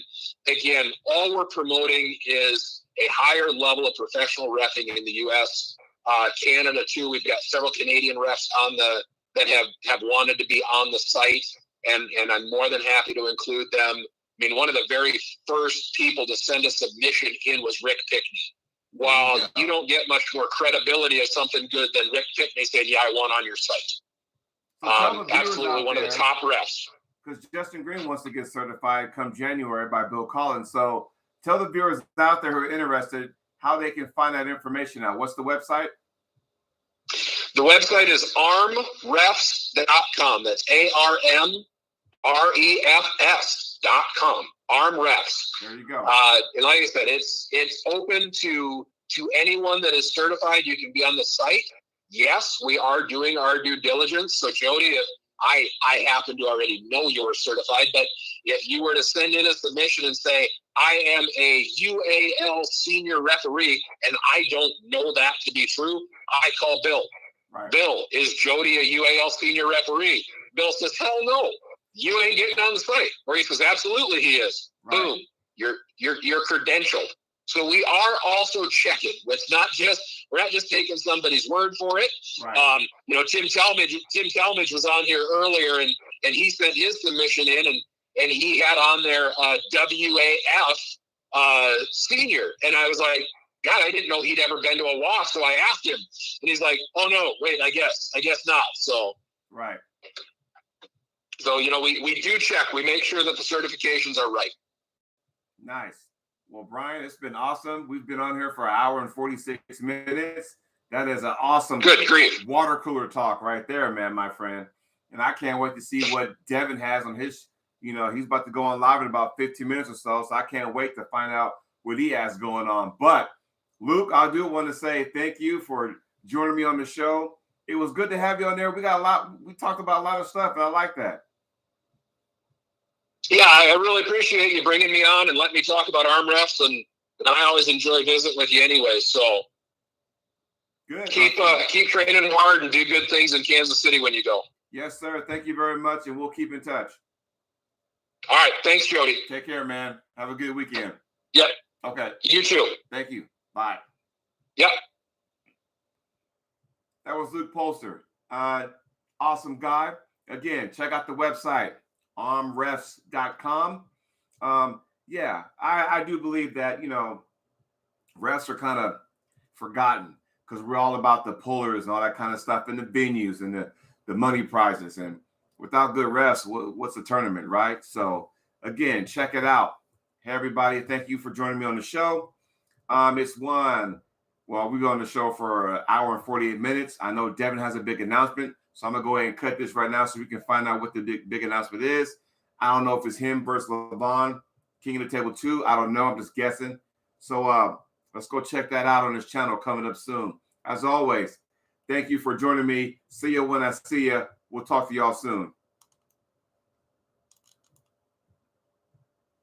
again, all we're promoting is a higher level of professional reffing in the U.S., Canada too. We've got several Canadian refs that have wanted to be on the site, and I'm more than happy to include them. I mean, one of the very first people to send a submission in was Rick Pickney. Well, you don't get much more credibility of something good than Rick Pickney saying, "Yeah, I want on your site." So absolutely one of the top refs. Because Justin Green wants to get certified come January by Bill Collins. So tell the viewers out there who are interested how they can find that information out. What's the website? The website is armrefs.com. That's ARMREFS.com. ArmRefs. There you go. And like I said, it's open to anyone that is certified. You can be on the site. Yes, we are doing our due diligence. So Jody, I happen to already know you're certified, but if you were to send in a submission and say, I am a UAL senior referee, and I don't know that to be true, I call Bill. Right. Bill, is Jody a UAL senior referee? Bill says, hell no, you ain't getting on the site. Or he says, absolutely he is. Right. Boom, you're credentialed. So we are also checking. We're not just taking somebody's word for it. Right. Tim Talmadge was on here earlier, and he sent his submission in, and he had on there WAF senior, and I was like, God, I didn't know he'd ever been to a WAF, so I asked him, and he's like, oh no, wait, I guess not. So right. So we do check. We make sure that the certifications are right. Nice. Well, Brian, it's been awesome. We've been on here for an hour and 46 minutes. That is an awesome good grief water cooler talk right there, man, my friend. And I can't wait to see what Devin has on his, he's about to go on live in about 15 minutes or so. So I can't wait to find out what he has going on. But Luke, I do want to say thank you for joining me on the show. It was good to have you on there. We talked about a lot of stuff, and I like that. Yeah, I really appreciate you bringing me on and letting me talk about arm refs, and I always enjoy visiting with you anyway. So good. Keep training hard and do good things in Kansas City when you go. Yes, sir. Thank you very much, and we'll keep in touch. All right. Thanks, Jody. Take care, man. Have a good weekend. Yep. Okay. You too. Thank you. Bye. Yep. That was Luke Pulscher. Awesome guy. Again, check out the website, armrefs.com. I do believe that, refs are kind of forgotten because we're all about the pullers and all that kind of stuff and the venues and the money prizes. And without good refs, what's a tournament, right? So, again, check it out. Hey, everybody, thank you for joining me on the show. We've been on the show for an hour and 48 minutes. I know Devin has a big announcement, so I'm going to go ahead and cut this right now so we can find out what the big announcement is. I don't know if it's him versus LeVon, King of the Table 2. I don't know. I'm just guessing. So let's go check that out on his channel coming up soon. As always, thank you for joining me. See you when I see you. We'll talk to y'all soon.